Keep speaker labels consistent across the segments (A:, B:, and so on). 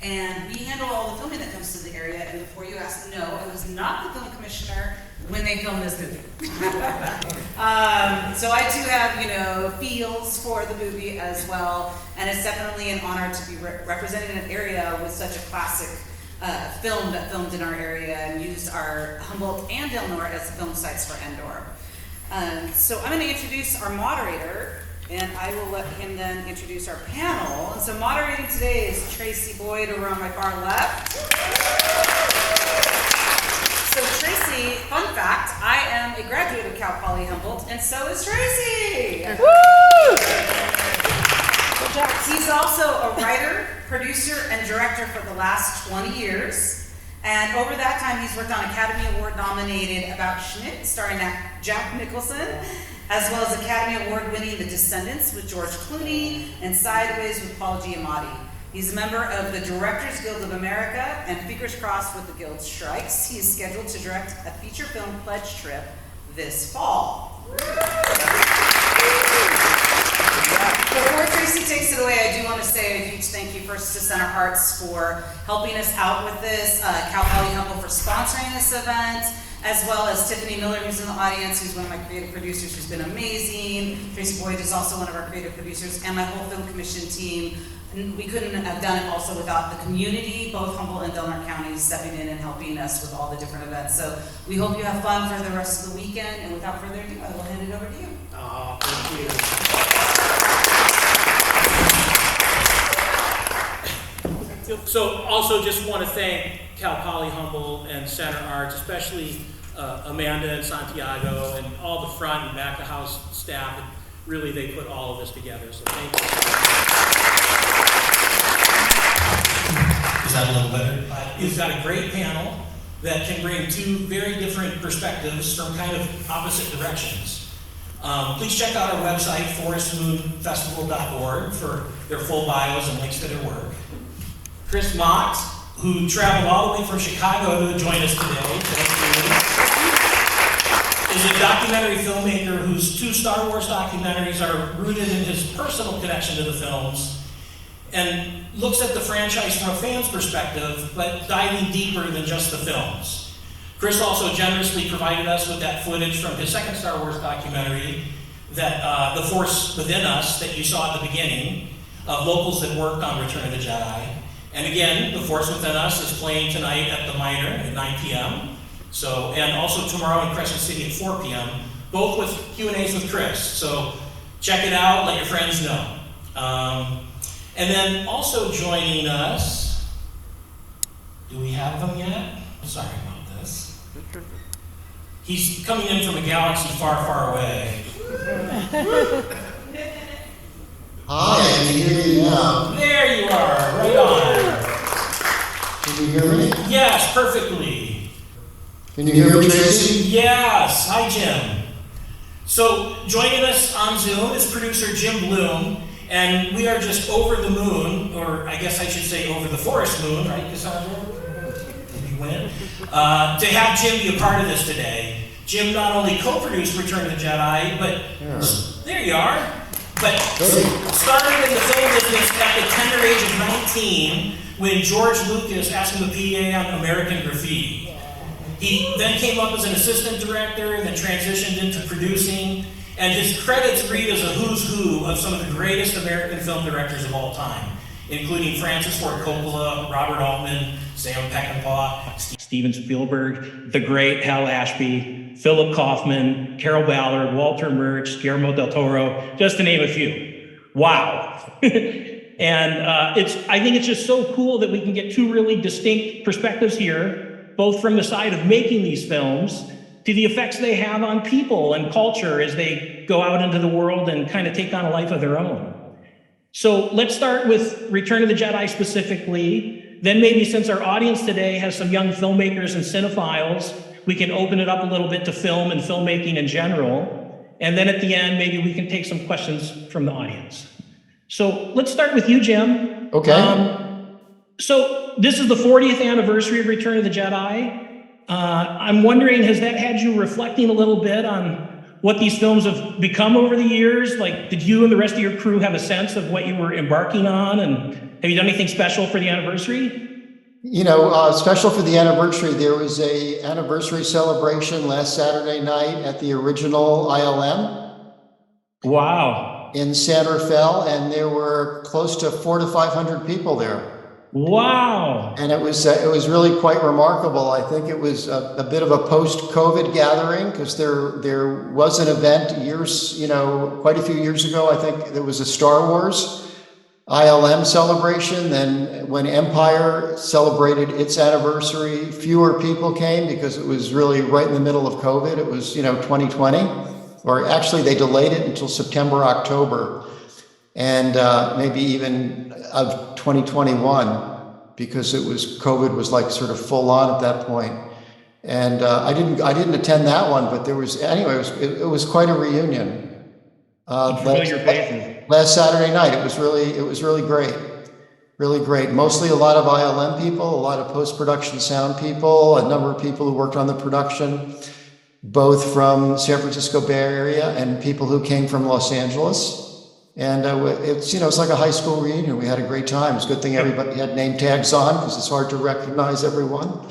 A: and we handle all the filming that comes to the area. And before you ask, no, I was not the film commissioner when they filmed this movie. So I too have, feels for the movie as well, and it's definitely an honor to be representing an area with such a classic film that filmed in our area and used our Humboldt and Del Norte as film sites for Endor. So I'm going to introduce our moderator, and I will let him then introduce our panel. And so moderating today is Tracy Boyd over on my far left. So Tracy, fun fact, I am a graduate of Cal Poly Humboldt, and so is Tracy.
B: Woo!
A: He's also a writer, producer, and director for the last 20 years. And over that time, he's worked on Academy Award nominated About Schmidt, starring Jack Nicholson, as well as Academy Award winning The Descendants with George Clooney and Sideways with Paul Giamatti. He's a member of the Directors Guild of America, and fingers crossed with the Guild strikes, he is scheduled to direct a feature film pledge trip this fall. Before Tracy takes it away, I do want to say a huge thank you first to Center Arts for helping us out with this, Cal Poly Humboldt for sponsoring this event, as well as Tiffany Miller, who's in the audience, who's one of my creative producers, who's been amazing. Tracy Boyd is also one of our creative producers, and my whole film commission team. And we couldn't have done it also without the community, both Humboldt and Del Norte counties stepping in and helping us with all the different events. So we hope you have fun for the rest of the weekend, and without further ado, I will hand it over to you.
C: Oh, thank you. So also just want to thank Cal Poly Humboldt and Center Arts, especially Amanda and Santiago and all the front and back of house staff. And really, they put all of this together, so thank you.
D: Is that a little better?
C: You've got a great panel that can bring two very different perspectives from kind of opposite directions. Please check out our website, forestmoonfestival.org, for their full bios and links to their work. Cris, who traveled all the way from Chicago to join us today, is a documentary filmmaker whose 2 Star Wars documentaries are rooted in his personal connection to the films and looks at the franchise from a fan's perspective, but diving deeper than just the films. Cris also generously provided us with that footage from his 2nd Star Wars documentary, that The Force Within Us, that you saw at the beginning, of locals that worked on Return of the Jedi. And again, The Force Within Us is playing tonight at the Minor at 9 p.m. So, and also tomorrow in Crescent City at 4 p.m., both with Q&As with Cris. So check it out, let your friends know. And then also joining us, do we have them yet? Sorry about this. He's coming in from a galaxy far, far away.
E: Hi, can you hear me now?
C: There you are, right on.
E: Can you hear me?
C: Yes, perfectly.
E: Can you hear me, Tracy?
C: Yes, hi Jim. So joining us on Zoom is producer Jim Bloom, and we are just over the moon, or I guess I should say over the Forest Moon, right, Cassandra? Did you win? To have Jim be a part of this today. Jim not only co-produced Return of the Jedi, but there you are. But started in the film business at the tender age of 19 when George Lucas asked him to PA on American Graffiti. He then came up as an assistant director, then transitioned into producing, and his credits read as a who's who of some of the greatest American film directors of all time, including Francis Ford Coppola, Robert Altman, Sam Peckinpah, Steven Spielberg, the great Hal Ashby, Philip Kaufman, Carol Ballard, Walter Murch, Guillermo del Toro, just to name a few. Wow. And I think it's just so cool that we can get 2 really distinct perspectives here, both from the side of making these films to the effects they have on people and culture as they go out into the world and kind of take on a life of their own. So let's start with Return of the Jedi specifically. Then maybe since our audience today has some young filmmakers and cinephiles, we can open it up a little bit to film and filmmaking in general. And then at the end, maybe we can take some questions from the audience. So let's start with you, Jim.
E: Okay.
C: So this is the 40th anniversary of Return of the Jedi. I'm wondering, has that had you reflecting a little bit on what these films have become over the years? Like, did you and the rest of your crew have a sense of what you were embarking on? And have you done anything special for the anniversary?
E: Special for the anniversary, there was a anniversary celebration last Saturday night at the original ILM.
C: Wow.
E: In San Rafael, and there were close to 400 to 500 people there.
C: Wow.
E: And it was really quite remarkable. I think it was a bit of a post-COVID gathering, because there was an event quite a few years ago. I think there was a Star Wars ILM celebration. Then when Empire celebrated its anniversary, fewer people came because it was really right in the middle of COVID. It was 2020, or actually they delayed it until September, October, and maybe even of 2021, because COVID was like sort of full on at that point. And I didn't attend that one, but it was quite a reunion. Last Saturday night, it was really great. Mostly a lot of ILM people, a lot of post-production sound people, a number of people who worked on the production, both from San Francisco Bay Area and people who came from Los Angeles. And it's like a high school reunion. We had a great time. It's a good thing everybody had name tags on, because it's hard to recognize everyone.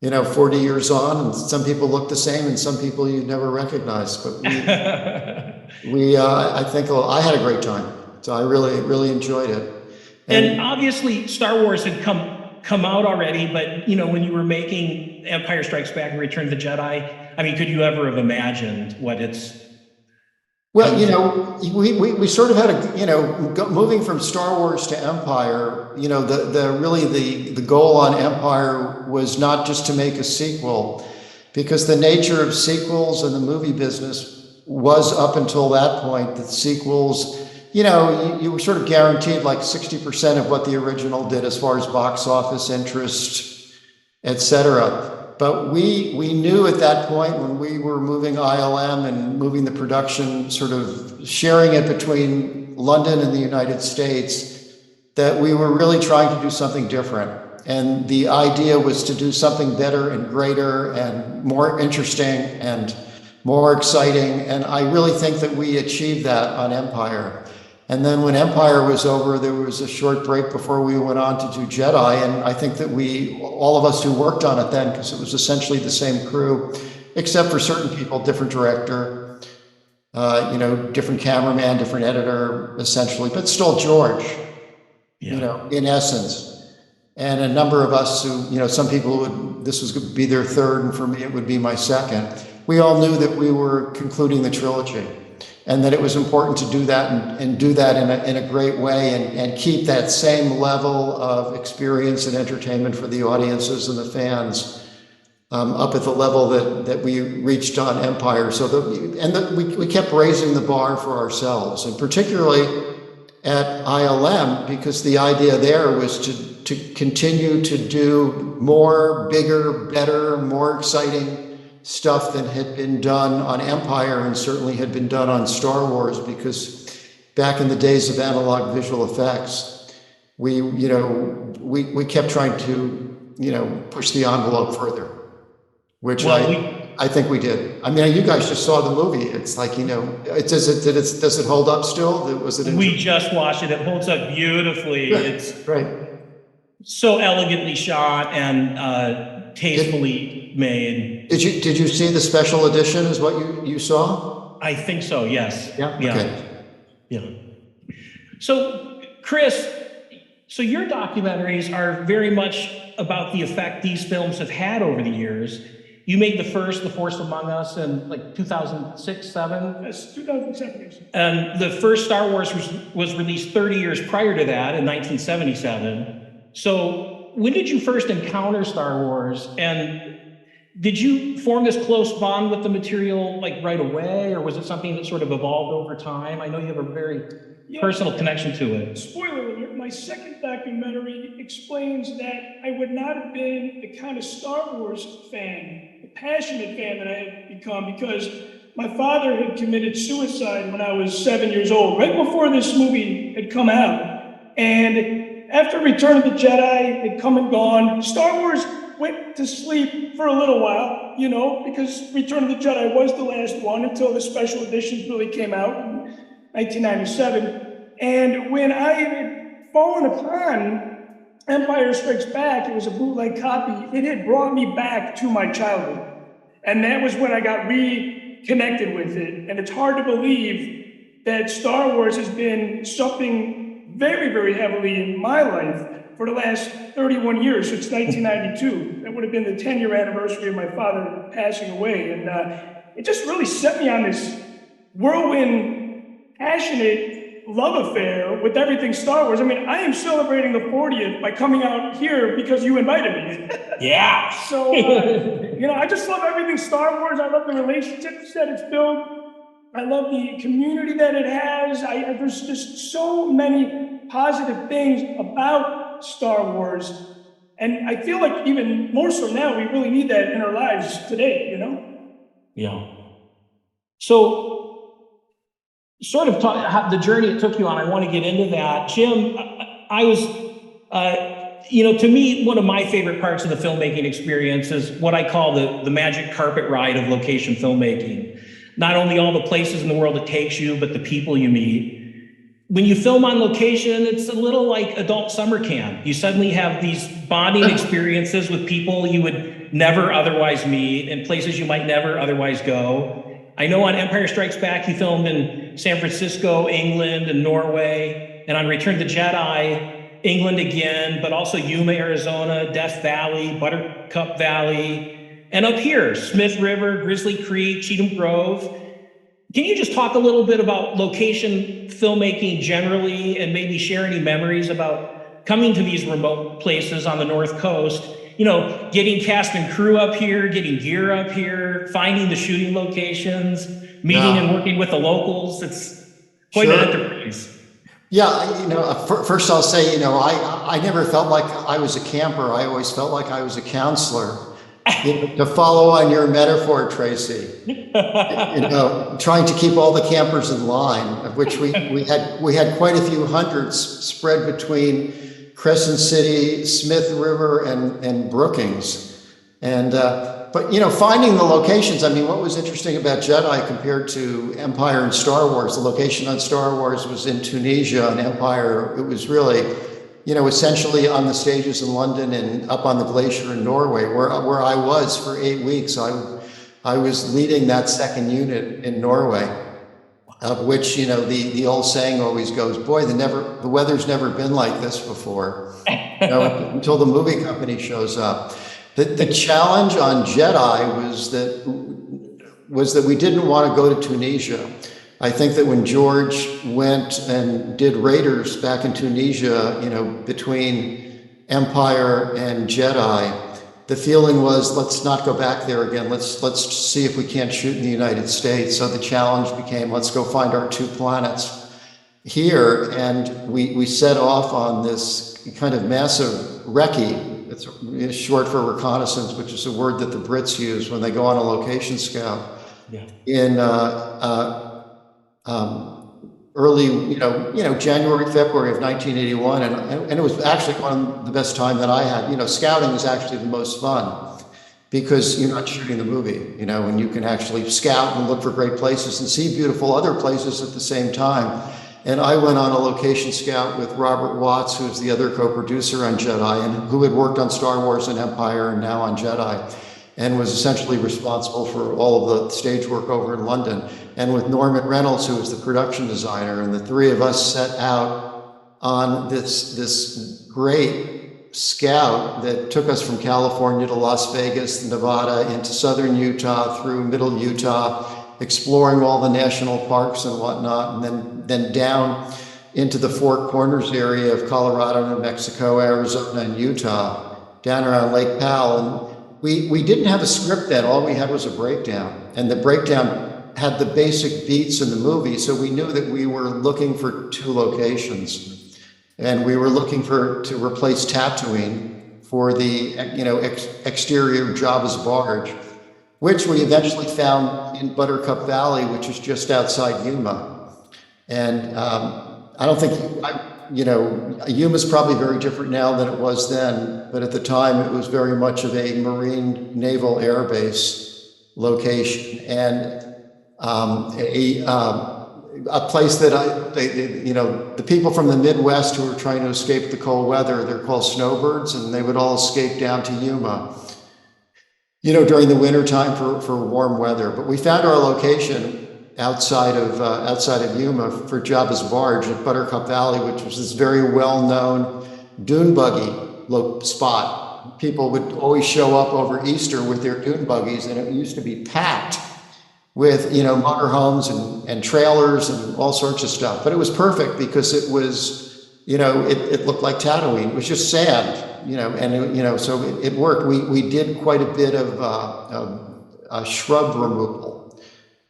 E: 40 years on, and some people look the same, and some people you never recognize. But I think I had a great time. So I really enjoyed it.
C: And obviously, Star Wars had come out already, but when you were making Empire Strikes Back and Return of the Jedi, I mean, could you ever have imagined what it's?
E: Well, we sort of had moving from Star Wars to Empire, the goal on Empire was not just to make a sequel, because the nature of sequels in the movie business was, up until that point, that sequels, you were sort of guaranteed like 60% of what the original did as far as box office interest, etc. But we knew at that point, when we were moving ILM and moving the production, sort of sharing it between London and the United States, that we were really trying to do something different. And the idea was to do something better and greater and more interesting and more exciting. And I really think that we achieved that on Empire. And then when Empire was over, there was a short break before we went on to do Jedi. And I think that all of us who worked on it then, because it was essentially the same crew, except for certain people, different director, different cameraman, different editor, essentially, but still George, in essence. And a number of us who, some people this was going to be their third, and for me, it would be my second. We all knew that we were concluding the trilogy, and that it was important to do that and do that in a great way, and keep that same level of experience and entertainment for the audiences and the fans up at the level that we reached on Empire. We kept raising the bar for ourselves, and particularly at ILM, because the idea there was to continue to do more, bigger, better, more exciting stuff than had been done on Empire, and certainly had been done on Star Wars, because back in the days of analog visual effects, we kept trying to push the envelope further, which I think we did. I mean, you guys just saw the movie. It's like, does it hold up still?
C: We just watched it. It holds up beautifully.
E: Right.
C: It's
E: right.
C: So elegantly shot and tastefully made.
E: Did you see the special edition? Is what you saw?
C: I think so. Yes.
E: Yeah.
C: Yeah.
E: Okay.
C: Yeah. So, Cris, your documentaries are very much about the effect these films have had over the years. You made the first, The Force Among Us, in like 2006, 7?
B: Yes, 2007.
C: And the first Star Wars was released 30 years prior to that, in 1977. So when did you first encounter Star Wars? And did you form this close bond with the material like right away, or was it something that sort of evolved over time? I know you have a very personal connection to it.
B: Spoiler alert, my second documentary explains that I would not have been the kind of Star Wars fan, the passionate fan that I had become, because my father had committed suicide when I was 7 years old, right before this movie had come out. And after Return of the Jedi had come and gone, Star Wars went to sleep for a little while, you know, because Return of the Jedi was the last one until the special editions really came out in 1997. And when I had fallen upon Empire Strikes Back, it was a bootleg copy, it had brought me back to my childhood. And that was when I got reconnected with it. And it's hard to believe that Star Wars has been something very, very heavily in my life for the last 31 years, since 1992. That would have been the 10-year anniversary of my father passing away. And it just really set me on this whirlwind, passionate love affair with everything Star Wars. I mean, I am celebrating the 40th by coming out here because you invited me.
C: Yeah.
B: So, you know, I just love everything Star Wars. I love the relationships that it's built. I love the community that it has. There's just so many positive things about Star Wars. And I feel like even more so now, we really need that in our lives today, you know?
C: Yeah. So, sort of the journey it took you on, I want to get into that. Jim, I was, to me, one of my favorite parts of the filmmaking experience is what I call the magic carpet ride of location filmmaking. Not only all the places in the world it takes you, but the people you meet. When you film on location, it's a little like adult summer camp. You suddenly have these bonding experiences with people you would never otherwise meet and places you might never otherwise go. I know on Empire Strikes Back, you filmed in San Francisco, England, and Norway. And on Return of the Jedi, England again, but also Yuma, Arizona, Death Valley, Buttercup Valley. And up here, Smith River, Grizzly Creek, Cheatham Grove. Can you just talk a little bit about location filmmaking generally and maybe share any memories about coming to these remote places on the North Coast? You know, getting cast and crew up here, getting gear up here, finding the shooting locations, meeting and working with the locals. It's quite an enterprise.
E: Yeah, first I'll say, I never felt like I was a camper. I always felt like I was a counselor. To follow on your metaphor, Tracy, trying to keep all the campers in line, of which we had quite a few hundreds spread between Crescent City, Smith River, and Brookings. And but finding the locations. I mean, what was interesting about Jedi compared to Empire and Star Wars? The location on Star Wars was in Tunisia, and Empire, it was really, essentially on the stages in London and up on the glacier in Norway, where I was for 8 weeks. I was leading that second unit in Norway, of which, the old saying always goes, boy, the weather's never been like this before, until the movie company shows up. The challenge on Jedi was that we didn't want to go to Tunisia. I think that when George went and did Raiders back in Tunisia, between Empire and Jedi, the feeling was, let's not go back there again. Let's see if we can't shoot in the United States. So the challenge became, let's go find our two planets here. And we set off on this kind of massive recce. It's short for reconnaissance, which is a word that the Brits use when they go on a location scout. Yeah. In early, January, February of 1981, and it was actually one of the best time that I had. Scouting is actually the most fun because you're not shooting the movie, and you can actually scout and look for great places and see beautiful other places at the same time. And I went on a location scout with Robert Watts, who's the other co-producer on Jedi, and who had worked on Star Wars and Empire and now on Jedi, and was essentially responsible for all of the stage work over in London. And with Norman Reynolds, who was the production designer, and the three of us set out on this great scout that took us from California to Las Vegas, Nevada, into southern Utah, through middle Utah, exploring all the national parks and whatnot, and then down into the Four Corners area of Colorado, New Mexico, Arizona, and Utah, down around Lake Powell. And we didn't have a script then. All we had was a breakdown, and the breakdown had the basic beats in the movie. So we knew that we were looking for two locations, and we were looking to replace Tatooine for the exterior Jabba's barge, which we eventually found in Buttercup Valley, which is just outside Yuma. And I don't think Yuma's probably very different now than it was then, but at the time it was very much of a Marine Naval Air Base location, and a place that the people from the Midwest who were trying to escape the cold weather, they're called snowbirds, and they would all escape down to Yuma, during the winter time for warm weather. But we found our location outside of Yuma for Jabba's Barge at Buttercup Valley, which was this very well-known dune buggy spot. People would always show up over Easter with their dune buggies, and it used to be packed with motorhomes and trailers and all sorts of stuff. But it was perfect because it was it looked like Tatooine. It was just sand, so it worked. We did quite a bit of shrub removal.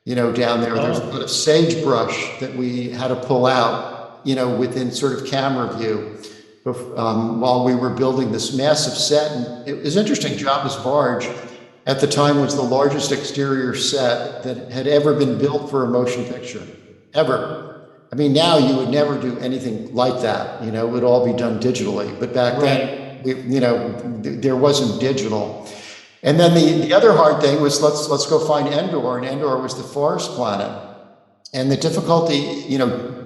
E: Down there, there's a bit of sagebrush that we had to pull out, within sort of camera view, while we were building this massive set. And it was interesting. Jabba's Barge at the time was the largest exterior set that had ever been built for a motion picture, ever. I mean, now you would never do anything like that. It would all be done digitally. But back then, there wasn't digital. And then the other hard thing was let's go find Endor, and Endor was the forest planet. And the difficulty,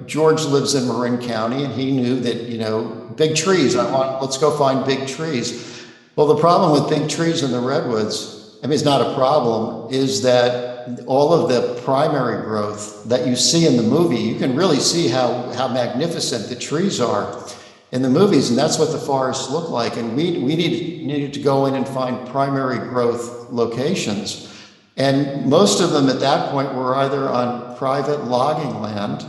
E: George lives in Marin County, and he knew that big trees. Let's go find big trees. Well, the problem with big trees in the redwoods, it's not a problem, is that all of the primary growth that you see in the movie, you can really see how magnificent the trees are in the movies, and that's what the forests look like. And we needed to go in and find primary growth locations. And most of them at that point were either on private logging land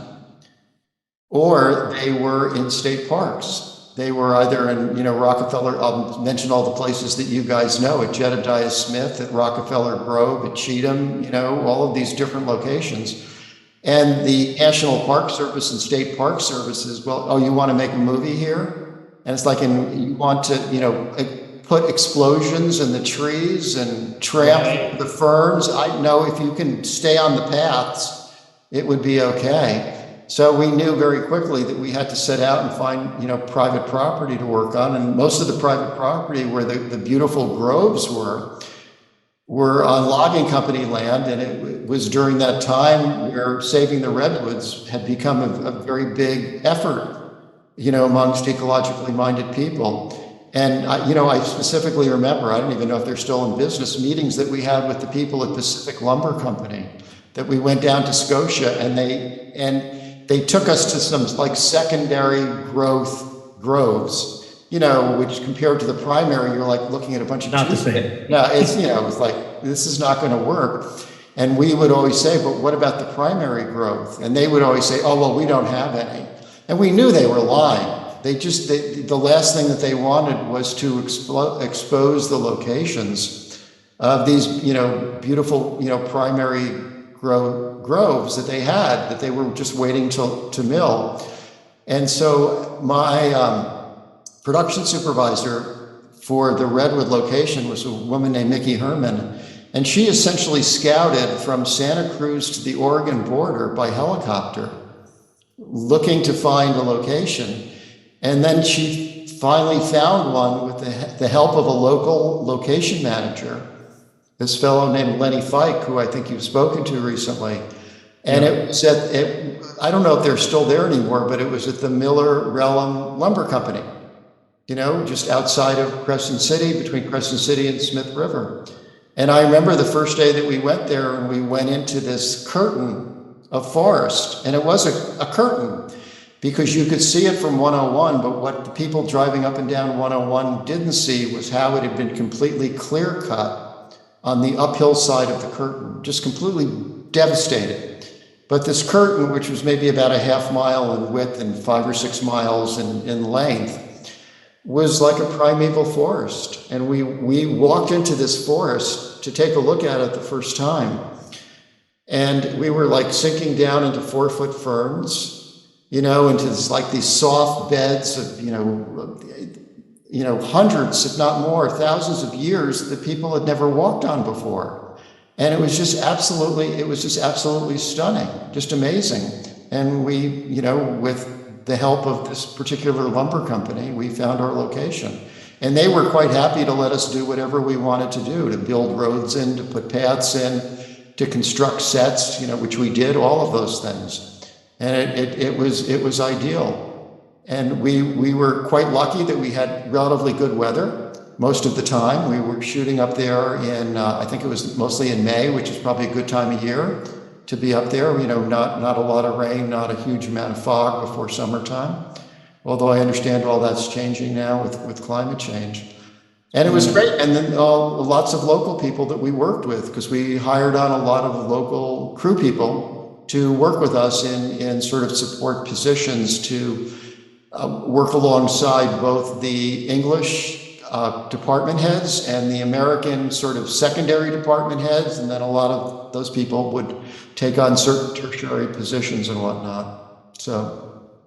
E: or they were in state parks. They were either in, Rockefeller, I'll mention all the places that you guys know, at Jedediah Smith, at Rockefeller Grove, at Cheatham, all of these different locations. And the National Park Service and State Park Services, you want to make a movie here? And it's like, you want to, put explosions in the trees and tramp the ferns. I know if you can stay on the paths, it would be okay. So we knew very quickly that we had to set out and find, private property to work on. And most of the private property where the beautiful groves were on logging company land, and it was during that time where saving the redwoods had become a very big effort, amongst ecologically minded people. And I specifically remember, I don't even know if they're still in business, meetings that we had with the people at Pacific Lumber Company, that we went down to Scotia, and they took us to some like secondary growth groves, which compared to the primary, you're like looking at a bunch of
F: Not the
E: trees.
F: same.
E: No, it was like, this is not going to work. And we would always say, but what about the primary growth? And they would always say, oh, well, we don't have any. And we knew they were lying. The last thing that they wanted was to expose the locations of these, beautiful, primary groves that they had, that they were just waiting to mill. And so my production supervisor for the Redwood location was a woman named Mickey Herman, and she essentially scouted from Santa Cruz to the Oregon border by helicopter, looking to find a location. And then she finally found one with the help of a local location manager, this fellow named Lenny Fike, who I think you've spoken to recently. And it was I don't know if they're still there anymore, but it was at the Miller Relum Lumber Company, just outside of Crescent City, between Crescent City and Smith River. And I remember the first day that we went there, and we went into this curtain of forest, and it was a curtain because you could see it from 101, but what the people driving up and down 101 didn't see was how it had been completely clear cut on the uphill side of the curtain, just completely devastated. But this curtain, which was maybe about a half mile in width and 5 or 6 miles in length, was like a primeval forest. And we walked into this forest to take a look at it the first time. And we were like sinking down into 4-foot ferns, into these soft beds of, hundreds, if not more, thousands of years that people had never walked on before. And it was just absolutely stunning, just amazing. And we, with the help of this particular lumber company, we found our location. And they were quite happy to let us do whatever we wanted to do, to build roads in, to put paths in, to construct sets, which we did, all of those things. And it was ideal. And we were quite lucky that we had relatively good weather most of the time. We were shooting up there in, I think it was mostly in May, which is probably a good time of year to be up there. Not a lot of rain, not a huge amount of fog before summertime. Although I understand all that's changing now with climate change. And it was great. And then lots of local people that we worked with, because we hired on a lot of local crew people to work with us in sort of support positions to work alongside both the English department heads and the American sort of secondary department heads, and then a lot of those people would take on certain tertiary positions and whatnot.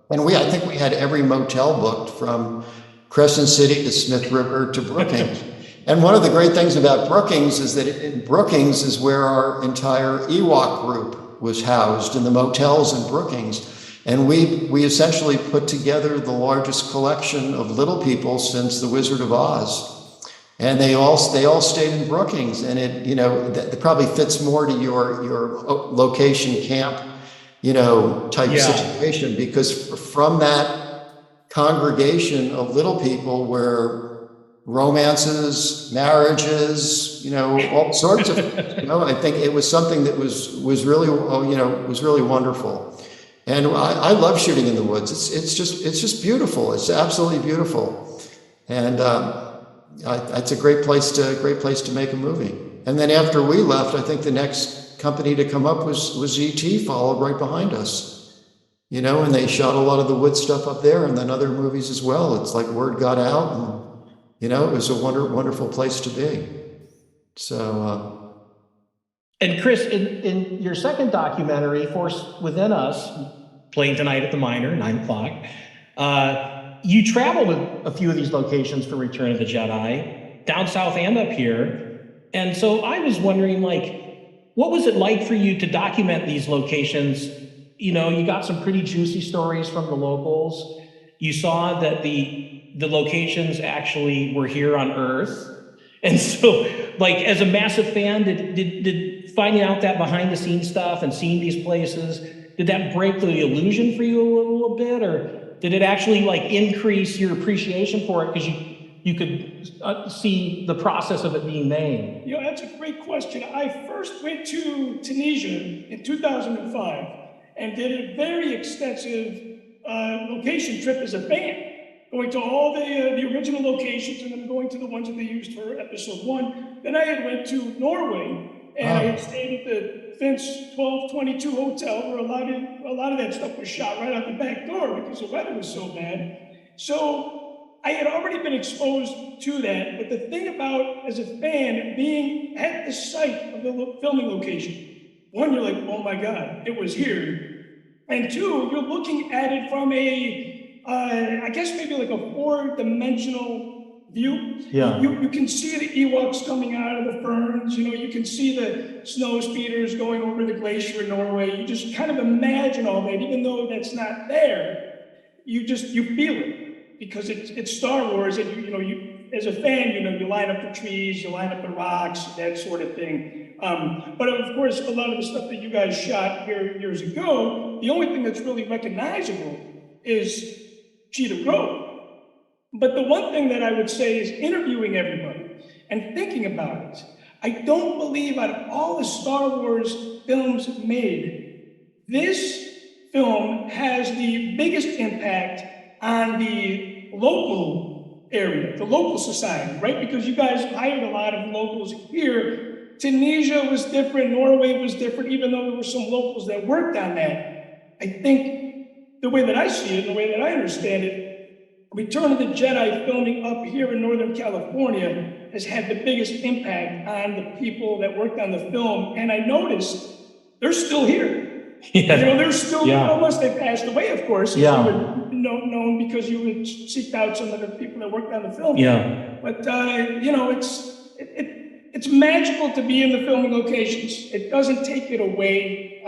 E: And I think we had every motel booked from Crescent City to Smith River to Brookings. And one of the great things about Brookings is that Brookings is where our entire Ewok group was housed, in the motels in Brookings. And we essentially put together the largest collection of little people since The Wizard of Oz. And they all stayed in Brookings, and that probably fits more to your location camp, type situation, because from that congregation of little people were romances, marriages, all sorts of things. I think it was something that was really wonderful. And I love shooting in the woods. It's just beautiful. It's absolutely beautiful, and it's a great place to make a movie. And then after we left, I think the next company to come up was ET, followed right behind us. And they shot a lot of the wood stuff up there, and then other movies as well. It's like word got out, and it was a wonderful place to be. So.
D: And Cris, in your second documentary, Force Within Us, playing tonight at the Minor, 9 o'clock, you traveled a few of these locations for Return of the Jedi, down south and up here. And so I was wondering, what was it like for you to document these locations? You got some pretty juicy stories from the locals. You saw that the locations actually were here on Earth. And so, as a massive fan, did finding out that behind the scenes stuff and seeing these places, did that break the illusion for you a little bit, or did it actually increase your appreciation for it because you could see the process of it being made?
B: That's a great question. I first went to Tunisia in 2005 and did a very extensive location trip as a band, going to all the original locations and then going to the ones that they used for episode 1. Then I had went to Norway, and I had stayed at the Finch 1222 hotel, where a lot of that stuff was shot right out the back door because the weather was so bad. So I had already been exposed to that. But the thing about, as a fan, being at the site of the filming location, one, you're like, oh my God, it was here. And two, you're looking at it from I guess maybe like a 4-dimensional view.
D: Yeah.
B: You can see the Ewoks coming out of the ferns. You can see the snow speeders going over the glacier in Norway. You just kind of imagine all that, even though that's not there. You feel it because it's Star Wars, and you as a fan, you line up the trees, you line up the rocks, that sort of thing. But of course, a lot of the stuff that you guys shot here years ago, the only thing that's really recognizable is Cheetah Grove. But the one thing that I would say is interviewing everybody and thinking about it. I don't believe out of all the Star Wars films made, this film has the biggest impact on the local area, the local society, right? Because you guys hired a lot of locals here. Tunisia was different, Norway was different, even though there were some locals that worked on that. I think the way that I see it, the way that I understand it, Return of the Jedi filming up here in Northern California has had the biggest impact on the people that worked on the film. And I noticed they're still here.
D: Yeah.
B: They're still here, unless they passed away, of course.
D: Yeah.
B: You would known because you would seek out some of the people that worked on the film.
D: Yeah.
B: But, it's magical to be in the filming locations. It doesn't take it away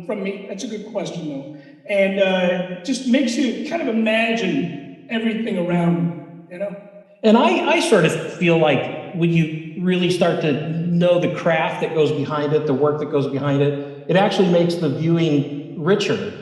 B: from me. That's a good question, though. and just makes you kind of imagine everything around you, you know?
D: And I sort of feel like when you really start to know the craft that goes behind it, the work that goes behind it, it actually makes the viewing richer.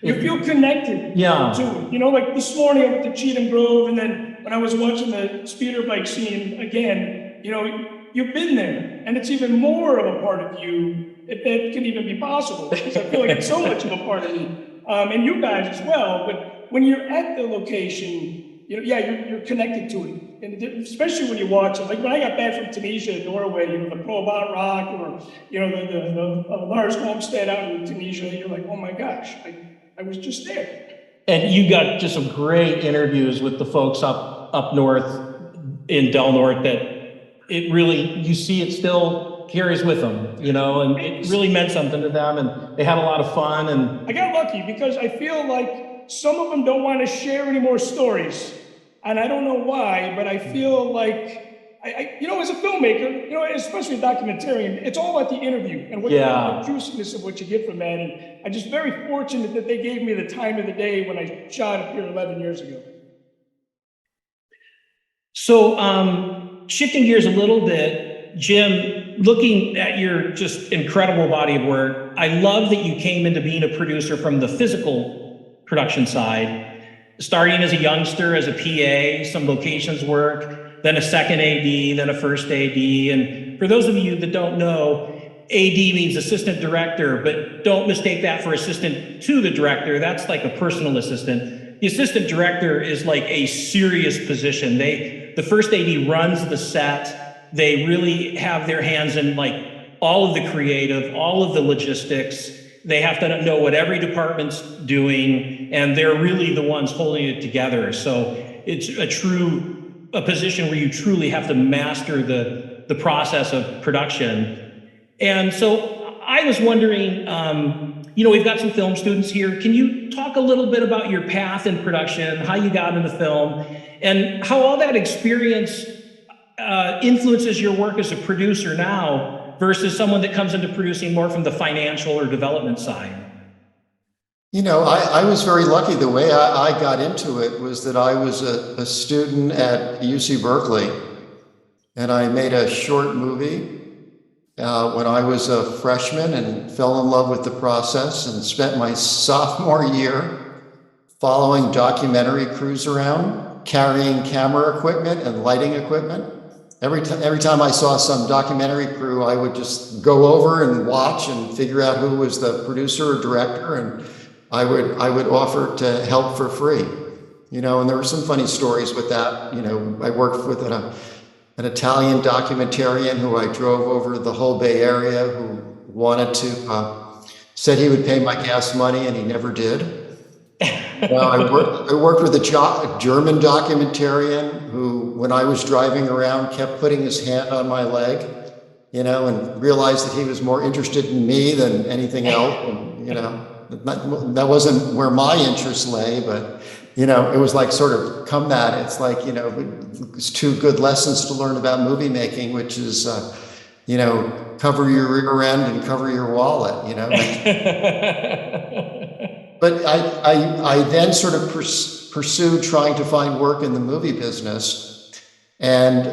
B: You feel connected
D: Yeah.
B: to it. You know, like this morning I went to Cheatham Grove, and then when I was watching the speeder bike scene again, you know, you've been there, and it's even more of a part of you, if that can even be possible, because I feel like it's so much of a part of me, and you guys as well. But when you're at the location, you know, yeah, you're connected to it, and especially when you watch it. Like when I got back from Tunisia, Norway, you know, the Probat Rock, or you know, the Lars Homestead out in Tunisia, you're like, oh my gosh, I was just there.
D: And you got just some great interviews with the folks up north in Del Norte that it really, you see it still carries with them, you know, and it really meant something to them, and they had a lot of fun. And
B: I got lucky because I feel like some of them don't want to share any more stories. And I don't know why, but I feel like, you know, as a filmmaker, you know, especially a documentarian, it's all about the interview and what the juiciness of what you get from that. And I'm just very fortunate that they gave me the time of the day when I shot up here 11 years ago.
D: so, shifting gears a little bit, Jim, looking at your just incredible body of work, I love that you came into being a producer from the physical production side, starting as a youngster, as a PA, some locations work, then a second AD, then a first AD. And for those of you that don't know, AD means assistant director, but don't mistake that for assistant to the director. That's like a personal assistant. The assistant director is like a serious position. The first AD runs the set. They really have their hands in like all of the creative, all of the logistics. They have to know what every department's doing, and they're really the ones holding it together. So it's a position where you truly have to master the process of production. And so I was wondering, you know, we've got some film students here. Can you talk a little bit about your path in production, how you got into film, and how all that experience influences your work as a producer now versus someone that comes into producing more from the financial or development side?
E: You know, I was very lucky. The way I got into it was that I was a student at UC Berkeley, and I made a short movie when I was a freshman and fell in love with the process, and spent my sophomore year following documentary crews around, carrying camera equipment and lighting equipment. Every time I saw some documentary crew, I would just go over and watch and figure out who was the producer or director, and I would offer to help for free, you know. And there were some funny stories with that. You know, I worked with an Italian documentarian who I drove over the whole Bay Area, who wanted to said he would pay my gas money, and he never did. I worked with a German documentarian who, when I was driving around, kept putting his hand on my leg, you know, and realized that he was more interested in me than anything else. And, you know, that wasn't where my interest lay, but, you know, it was like sort of come that. It's like, you know, it's two good lessons to learn about movie making, which is, you know, cover your rear end and cover your wallet, you know. But I then sort of pursued trying to find work in the movie business, and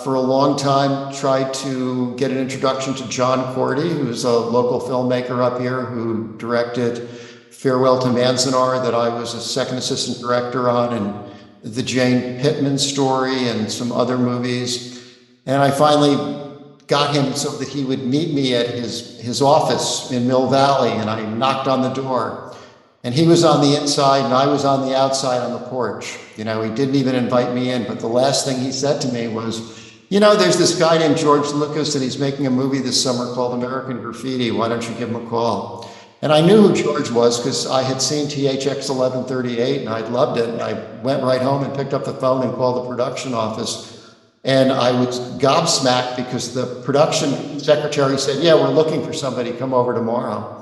E: for a long time tried to get an introduction to John Cordy, who's a local filmmaker up here who directed Farewell to Manzanar, that I was a second assistant director on, and the Jane Pittman story and some other movies. And I finally got him so that he would meet me at his office in Mill Valley, and I knocked on the door. And he was on the inside and I was on the outside on the porch. You know, he didn't even invite me in, but the last thing he said to me was, you know, there's this guy named George Lucas and he's making a movie this summer called American Graffiti. Why don't you give him a call? And I knew who George was because I had seen THX 1138 and I'd loved it. And I went right home and picked up the phone and called the production office. And I was gobsmacked because the production secretary said, yeah, we're looking for somebody, come over tomorrow.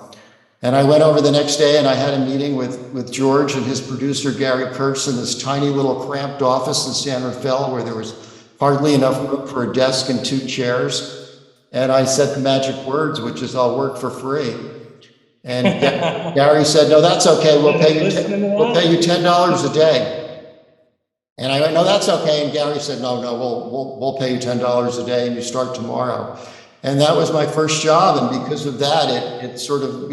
E: And I went over the next day and I had a meeting with George and his producer, Gary Kurtz, in this tiny little cramped office in San Rafael where there was hardly enough room for a desk and 2 chairs. And I said the magic words, which is, I'll work for free. And Gary said, no, that's okay. We'll pay you $10 a day. And I went, no, that's okay. And Gary said, no, we'll pay you $10 a day and you start tomorrow. And that was my first job. And because of that, it sort of,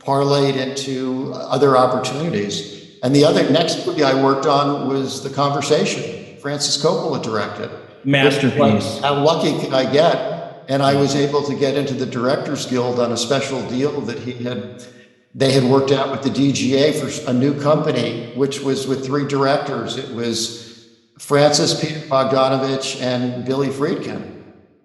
E: parlayed into other opportunities. And the next movie I worked on was The Conversation. Francis Coppola directed.
D: Masterpiece.
E: How lucky could I get? And I was able to get into the Directors Guild on a special deal that they had worked out with the DGA for a new company, which was with 3 directors. It was Francis, Peter Bogdanovich, and Billy Friedkin.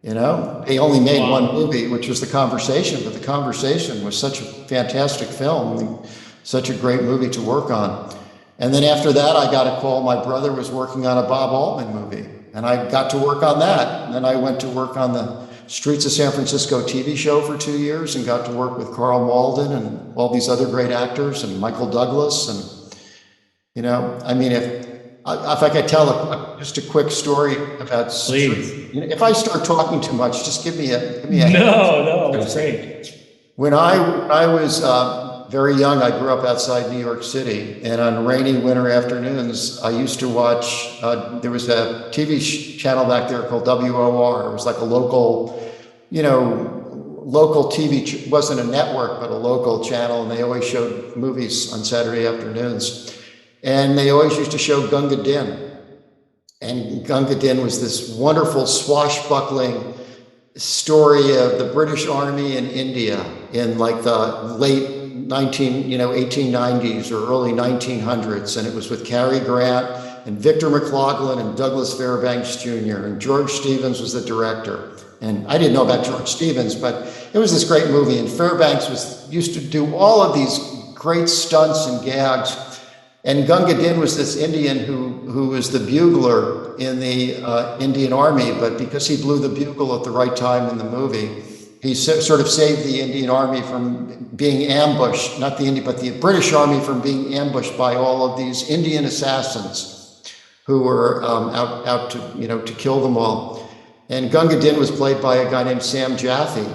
E: They only made one movie, which was The Conversation, but The Conversation was such a fantastic film, such a great movie to work on. And then after that, I got a call. My brother was working on a Bob Altman movie, and I got to work on that. And then I went to work on the Streets of San Francisco TV show for 2 years and got to work with Carl Malden and all these other great actors and Michael Douglas. And, if I could tell just a quick story about,
D: please.
E: If I start talking too much, just give me a
D: No, it's great.
E: When I was very young, I grew up outside New York City, and on rainy winter afternoons, I used to watch. There was a TV channel back there called WOR. It was like a local TV. Wasn't a network, but a local channel, and they always showed movies on Saturday afternoons. And they always used to show Gunga Din. And Gunga Din was this wonderful swashbuckling story of the British Army in India in like the late 1890s or early 1900s. And it was with Cary Grant and Victor McLaughlin and Douglas Fairbanks Jr. And George Stevens was the director. And I didn't know about George Stevens, but it was this great movie. And Fairbanks used to do all of these great stunts and gags. And Gunga Din was this Indian who was the bugler in the Indian Army, but because he blew the bugle at the right time in the movie, he sort of saved the Indian Army from being ambushed, not the Indian, but the British Army from being ambushed by all of these Indian assassins who were out to kill them all. And Gunga Din was played by a guy named Sam Jaffe,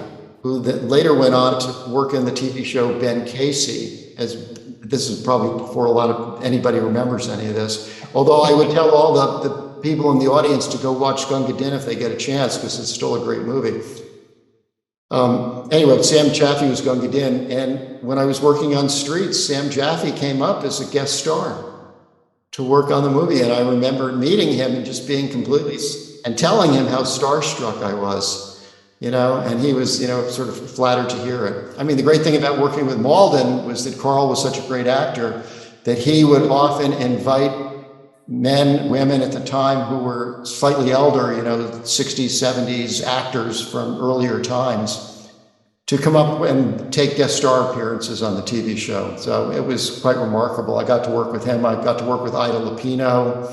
E: who later went on to work in the TV show Ben Casey. This is probably before anybody remembers any of this. Although I would tell all the people in the audience to go watch Gunga Din if they get a chance, because it's still a great movie. Anyway, Sam Jaffe was Gunga Din, and when I was working on Streets, Sam Jaffe came up as a guest star to work on the movie, and I remember meeting him and just being and telling him how starstruck I was. And he was, sort of flattered to hear it. I mean, the great thing about working with Malden was that Carl was such a great actor that he would often invite women at the time who were slightly elder, 60s, 70s actors from earlier times to come up and take guest star appearances on the TV show. So it was quite remarkable. I got to work with him. I got to work with Ida Lupino,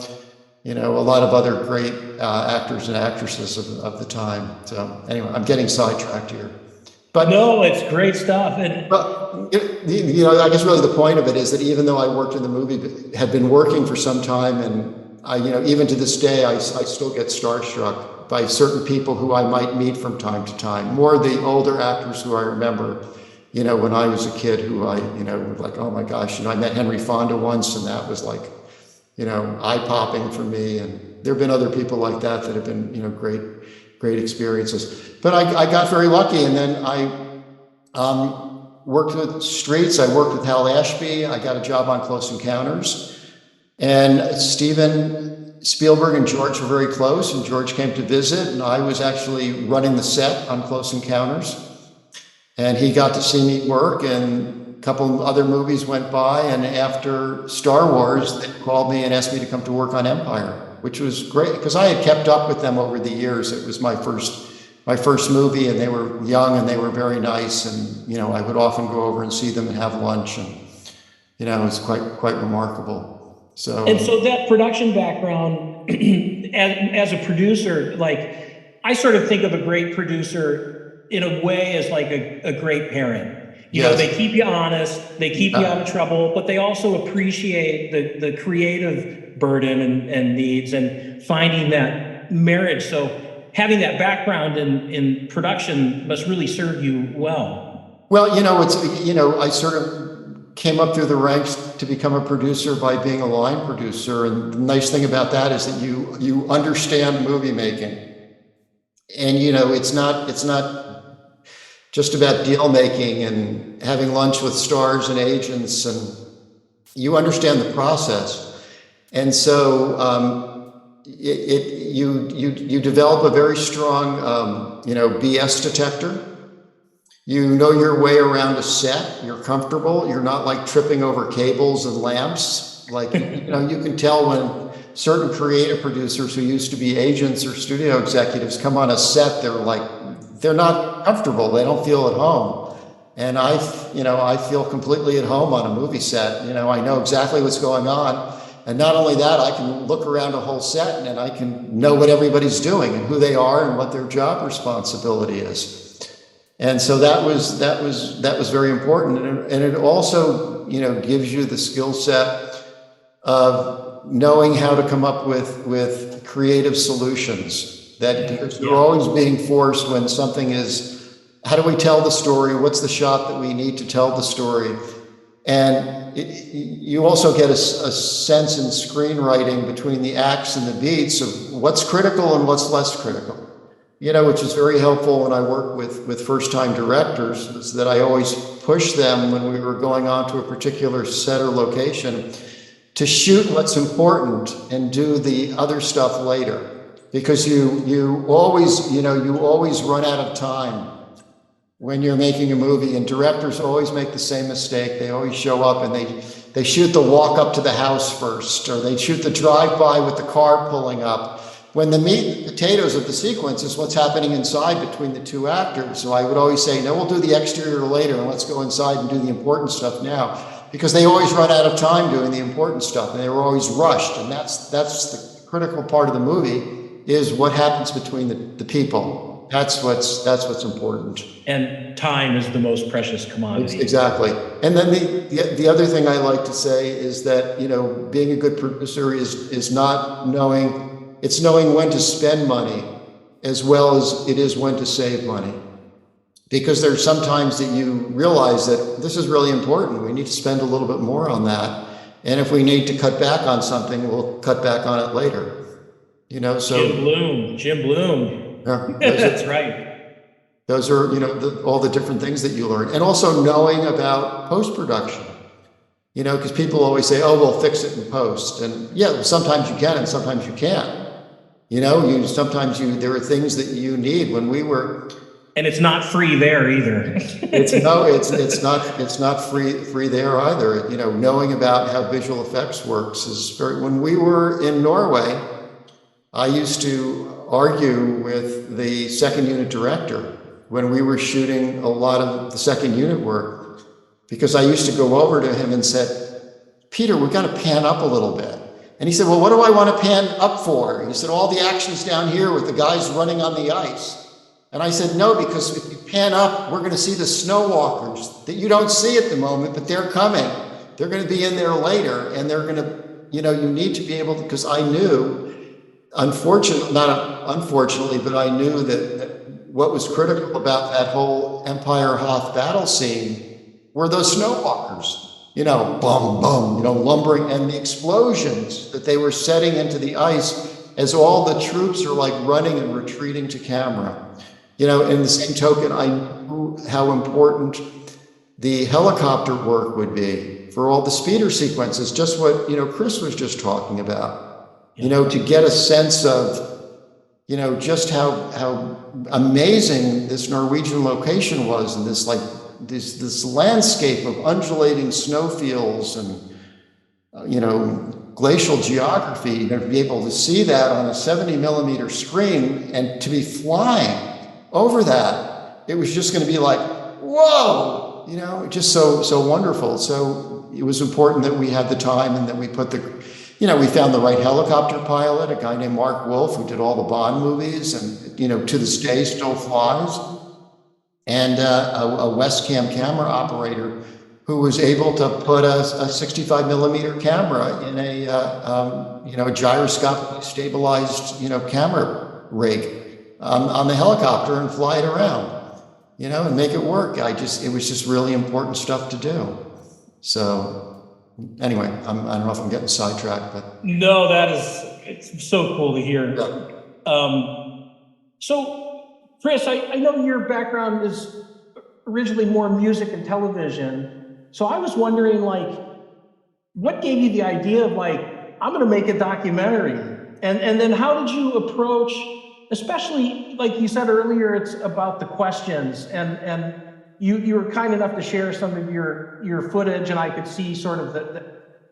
E: a lot of other great actors and actresses of the time. So anyway, I'm getting sidetracked here. But
D: no, it's great stuff.
E: I guess really the point of it is that even though I worked in the movie, had been working for some time, and I, even to this day, I still get starstruck by certain people who I might meet from time to time. More the older actors who I remember, when I was a kid, who I, like, oh my gosh, I met Henry Fonda once, and that was like, eye-popping for me. And there have been other people like that have been, great experiences. But I got very lucky, and then I worked with Streets. I worked with Hal Ashby. I got a job on Close Encounters. And Steven Spielberg and George were very close, and George came to visit, and I was actually running the set on Close Encounters. And he got to see me work, and a couple other movies went by, and after Star Wars, they called me and asked me to come to work on Empire, which was great because I had kept up with them over the years. It was my first movie, and they were young and they were very nice, and I would often go over and see them and have lunch, and it was quite remarkable. So
D: that production background, as a producer, like I sort of think of a great producer in a way as like a great parent. They keep you honest, they keep you out of trouble, but they also appreciate the creative burden and needs and finding that marriage. So having that background in production must really serve you well.
E: Well, I sort of came up through the ranks to become a producer by being a line producer. And the nice thing about that is that you understand movie making. And, it's not just about deal making and having lunch with stars and agents, and you understand the process. And so you develop a very strong, BS detector. You know your way around a set. You're comfortable. You're not like tripping over cables and lamps. Like, you can tell when certain creative producers who used to be agents or studio executives come on a set, they're not comfortable. They don't feel at home. And I feel completely at home on a movie set. I know exactly what's going on. And not only that, I can look around a whole set and I can know what everybody's doing and who they are and what their job responsibility is. And so that was very important. And it also, gives you the skill set of knowing how to come up with creative solutions. Because you're always being forced when something is, how do we tell the story? What's the shot that we need to tell the story? And you also get a sense in screenwriting between the acts and the beats of what's critical and what's less critical. Which is very helpful when I work with first-time directors, is that I always push them when we were going on to a particular set or location to shoot what's important and do the other stuff later. Because you always run out of time when you're making a movie, and directors always make the same mistake. They always show up and they shoot the walk up to the house first, or they shoot the drive-by with the car pulling up. When the meat and potatoes of the sequence is what's happening inside between the two actors. So I would always say, no, we'll do the exterior later, and let's go inside and do the important stuff now. Because they always run out of time doing the important stuff, and they were always rushed. And that's the critical part of the movie, is what happens between the people. That's what's important.
D: And time is the most precious commodity.
E: Exactly. And then the other thing I like to say is that, being a good producer is not knowing. It's knowing when to spend money as well as it is when to save money. Because there's sometimes that you realize that this is really important. We need to spend a little bit more on that. And if we need to cut back on something, we'll cut back on it later. So
D: Jim Bloom.
E: Yeah,
D: That's right.
E: Those are, all the different things that you learn. And also knowing about post-production. Because people always say, oh, we'll fix it in post. And yeah, sometimes you can and sometimes you can't. There are things that you need. When we were,
D: and it's not free there either.
E: it's not free there either. Knowing about how visual effects works is very. When we were in Norway, I used to argue with the second unit director when we were shooting a lot of the second unit work, because I used to go over to him and said, Peter, we've got to pan up a little bit. And he said, well, what do I want to pan up for? He said, all the action's down here with the guys running on the ice. And I said, no, because if you pan up, we're going to see the snow walkers that you don't see at the moment, but they're coming. They're going to be in there later, and they're going to, you need to be able to, because I knew, not unfortunately, but I knew that what was critical about that whole Empire Hoth battle scene were those snow walkers. Bum, bum, lumbering, and the explosions that they were setting into the ice as all the troops are like running and retreating to camera. In the same token, I knew how important the helicopter work would be for all the speeder sequences, just what, Cris was just talking about, to get a sense of, just how amazing this Norwegian location was, and this landscape of undulating snowfields and, glacial geography, to be able to see that on a 70 millimeter screen and to be flying over that, it was just going to be like, whoa, just so wonderful. So it was important that we had the time and that we put we found the right helicopter pilot, a guy named Mark Wolf, who did all the Bond movies and, to this day still flies. And a Westcam camera operator who was able to put a 65 millimeter camera in a gyroscopically stabilized, camera rig on the helicopter and fly it around. and make it work. It was just really important stuff to do. So anyway, I don't know if I'm getting sidetracked, but.
D: No, it's so cool to hear.
E: Yeah.
D: So, Cris, I know your background is originally more music and television. So I was wondering, like, what gave you the idea of, like, I'm going to make a documentary? And then how did you approach, especially, like you said earlier, it's about the questions, and you were kind enough to share some of your footage, and I could see sort of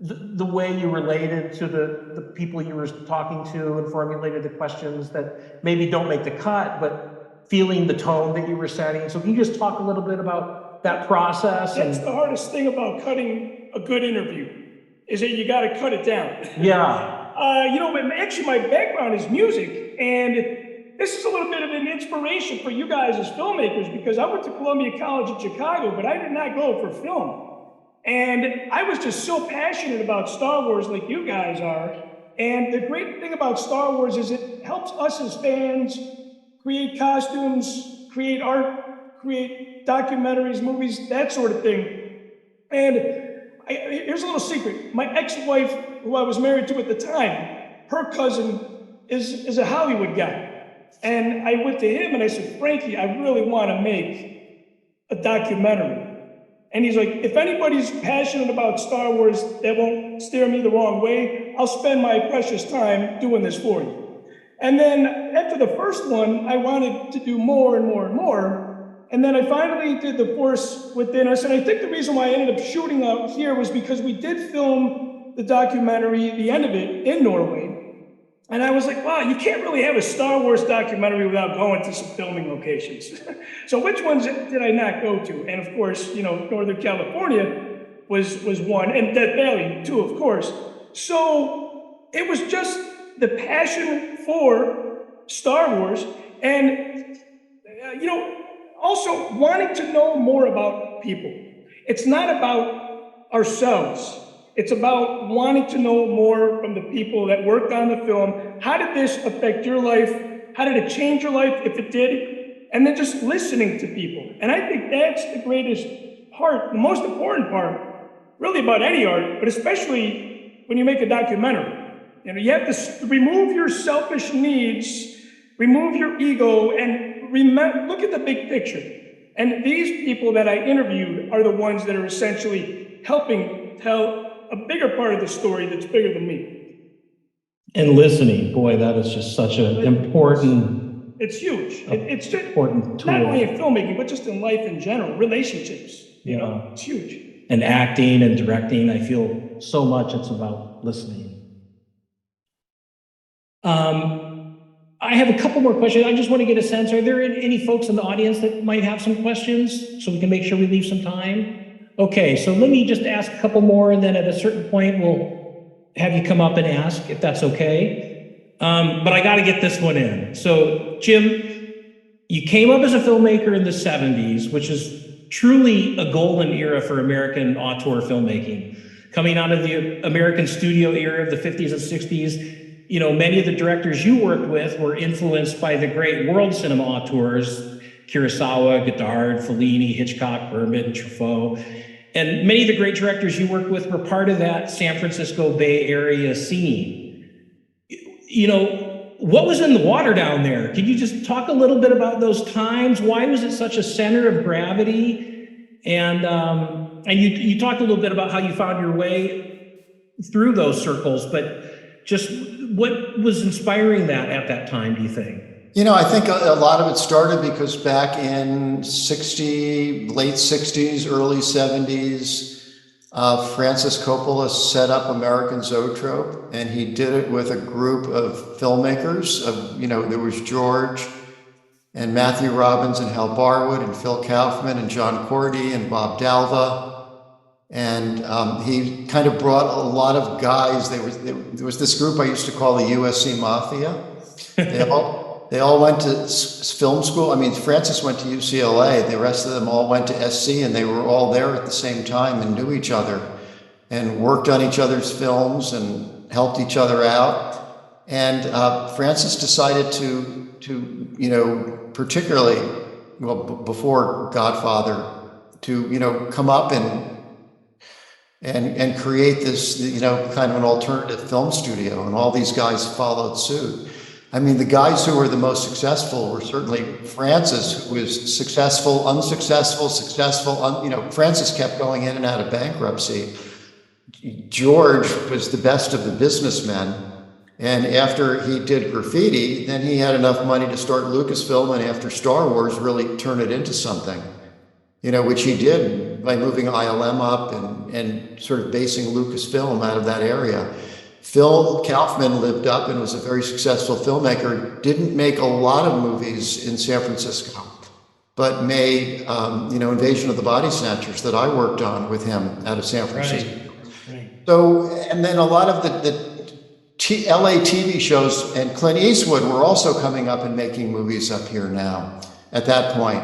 D: the way you related to the people you were talking to and formulated the questions that maybe don't make the cut, but feeling the tone that you were setting. So can you just talk a little bit about that process?
B: That's the hardest thing about cutting a good interview, is that you got to cut it down.
D: Yeah.
B: Actually, my background is music, and this is a little bit of an inspiration for you guys as filmmakers, because I went to Columbia College in Chicago, but I did not go for film. And I was just so passionate about Star Wars like you guys are. And the great thing about Star Wars is it helps us as fans create costumes, create art, create documentaries, movies, that sort of thing. And here's a little secret. My ex-wife, who I was married to at the time, her cousin is a Hollywood guy. And I went to him and I said, Frankie, I really want to make a documentary. And he's like, if anybody's passionate about Star Wars that won't steer me the wrong way, I'll spend my precious time doing this for you. And then after the first one, I wanted to do more and more and more. And then I finally did The Force Within Us. And I think the reason why I ended up shooting out here was because we did film the documentary, the end of it, in Norway. And I was like, wow, you can't really have a Star Wars documentary without going to some filming locations. So which ones did I not go to? And of course, Northern California was one, and Death Valley too, of course. So it was just the passion for Star Wars, and also wanting to know more about people. It's not about ourselves. It's about wanting to know more from the people that worked on the film. How did this affect your life? How did it change your life, if it did? And then just listening to people. And I think that's the greatest part, the most important part, really about any art, but especially when you make a documentary. You have to remove your selfish needs, remove your ego, and look at the big picture. And these people that I interviewed are the ones that are essentially helping tell a bigger part of the story that's bigger than me.
D: And listening, boy, that is just such an important.
B: It's huge. It's just
D: important tool.
B: Not only in filmmaking, but just in life in general, relationships. It's huge.
D: And acting and directing, I feel so much it's about listening. I have a couple more questions. I just want to get a sense, are there any folks in the audience that might have some questions so we can make sure we leave some time? Okay, so let me just ask a couple more, and then at a certain point, we'll have you come up and ask, if that's okay. But I got to get this one in. So, Jim, you came up as a filmmaker in the 70s, which is truly a golden era for American auteur filmmaking. Coming out of the American studio era of the 50s and 60s, many of the directors you worked with were influenced by the great world cinema auteurs, Kurosawa, Godard, Fellini, Hitchcock, Berman, Truffaut. And many of the great directors you worked with were part of that San Francisco Bay Area scene. What was in the water down there? Could you just talk a little bit about those times? Why was it such a center of gravity? And you talked a little bit about how you found your way through those circles, but just what was inspiring that at that time, do you think?
E: I think a lot of it started because back in late 60s, early 70s, Francis Coppola set up American Zoetrope, and he did it with a group of filmmakers. There was George and Matthew Robbins and Hal Barwood and Phil Kaufman and John Cordy and Bob Dalva. And he kind of brought a lot of guys. There was this group I used to call the USC Mafia. They all went to film school. Francis went to UCLA. The rest of them all went to SC, and they were all there at the same time and knew each other and worked on each other's films and helped each other out. And Francis decided to particularly before Godfather, to, come up and create this, kind of an alternative film studio, and all these guys followed suit. I mean, the guys who were the most successful were certainly Francis, who was successful, unsuccessful, Francis kept going in and out of bankruptcy. George was the best of the businessmen. And after he did graffiti, then he had enough money to start Lucasfilm, and after Star Wars, really turn it into something, which he did by moving ILM up and sort of basing Lucasfilm out of that area. Phil Kaufman lived up and was a very successful filmmaker, didn't make a lot of movies in San Francisco, but made, Invasion of the Body Snatchers that I worked on with him out of San Francisco.
D: Right.
E: So, and then a lot of the LA TV shows and Clint Eastwood were also coming up and making movies up here now at that point.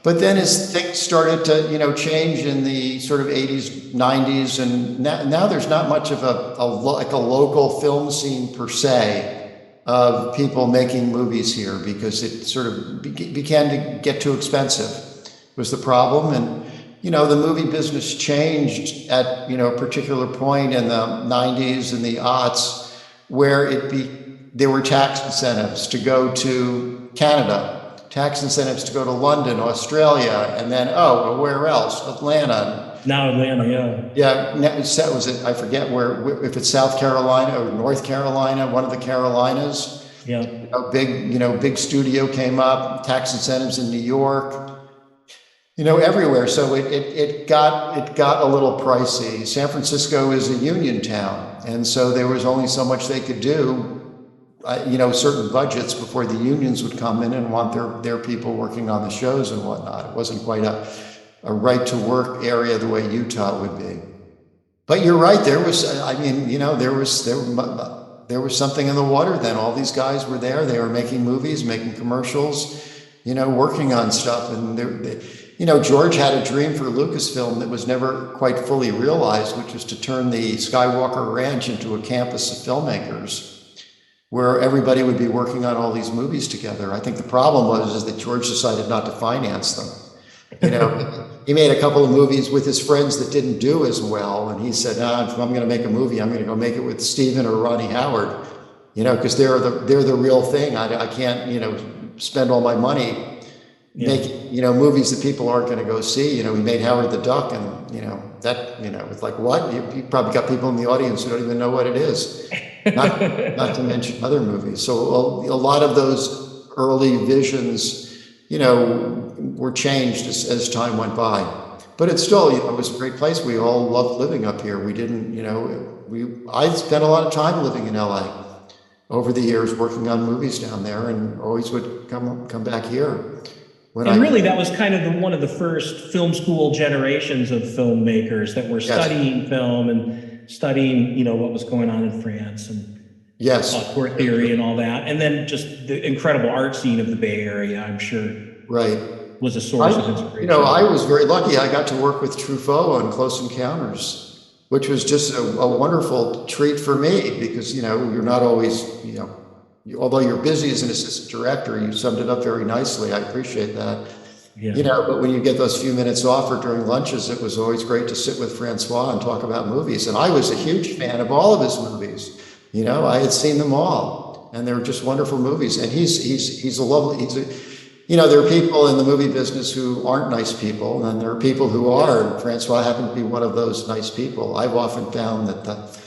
E: But then as things started to, change in the sort of 80s, 90s, and now there's not much of a local film scene per se of people making movies here, because it sort of began to get too expensive was the problem. And, the movie business changed at, a particular point in the 90s and the aughts, where there were tax incentives to go to Canada, tax incentives to go to London, Australia, and then, where else? Atlanta.
D: Now Atlanta, yeah.
E: Yeah, was it, I forget if it's South Carolina or North Carolina, one of the Carolinas.
D: Yeah.
E: Big studio came up, tax incentives in New York, everywhere. So it got a little pricey. San Francisco is a union town, and so there was only so much they could do, certain budgets before the unions would come in and want their people working on the shows and whatnot. It wasn't quite a right to work area the way Utah would be. But you're right, there was something in the water then. All these guys were there, they were making movies, making commercials, working on stuff. And George had a dream for Lucasfilm that was never quite fully realized, which was to turn the Skywalker Ranch into a campus of filmmakers, where everybody would be working on all these movies together. I think the problem was that George decided not to finance them. He made a couple of movies with his friends that didn't do as well, and he said, if I'm going to make a movie, I'm going to go make it with Steven or Ronnie Howard, because they're the real thing. I can't, spend all my money making, movies that people aren't going to go see. We made Howard the Duck, and, it's like, what? You probably got people in the audience who don't even know what it is. Not to mention other movies. So a lot of those early visions, were changed as time went by. But it's still, it was a great place. We all loved living up here. We didn't, I spent a lot of time living in LA over the years, working on movies down there, and always would come back here.
D: That was kind of one of the first film school generations of filmmakers that were studying film and studying, what was going on in France and court theory and all that. And then just the incredible art scene of the Bay Area, I'm sure.
E: Right.
D: Was a source of inspiration.
E: I was very lucky. I got to work with Truffaut on Close Encounters, which was just a wonderful treat for me, because, you're not always, although you're busy as an assistant director, you summed it up very nicely. I appreciate that. Yeah. But when you get those few minutes off or during lunches, it was always great to sit with Francois and talk about movies. And I was a huge fan of all of his movies. I had seen them all, and they were just wonderful movies. And he's a lovely, there are people in the movie business who aren't nice people, and there are people who are. And Francois happened to be one of those nice people. I've often found that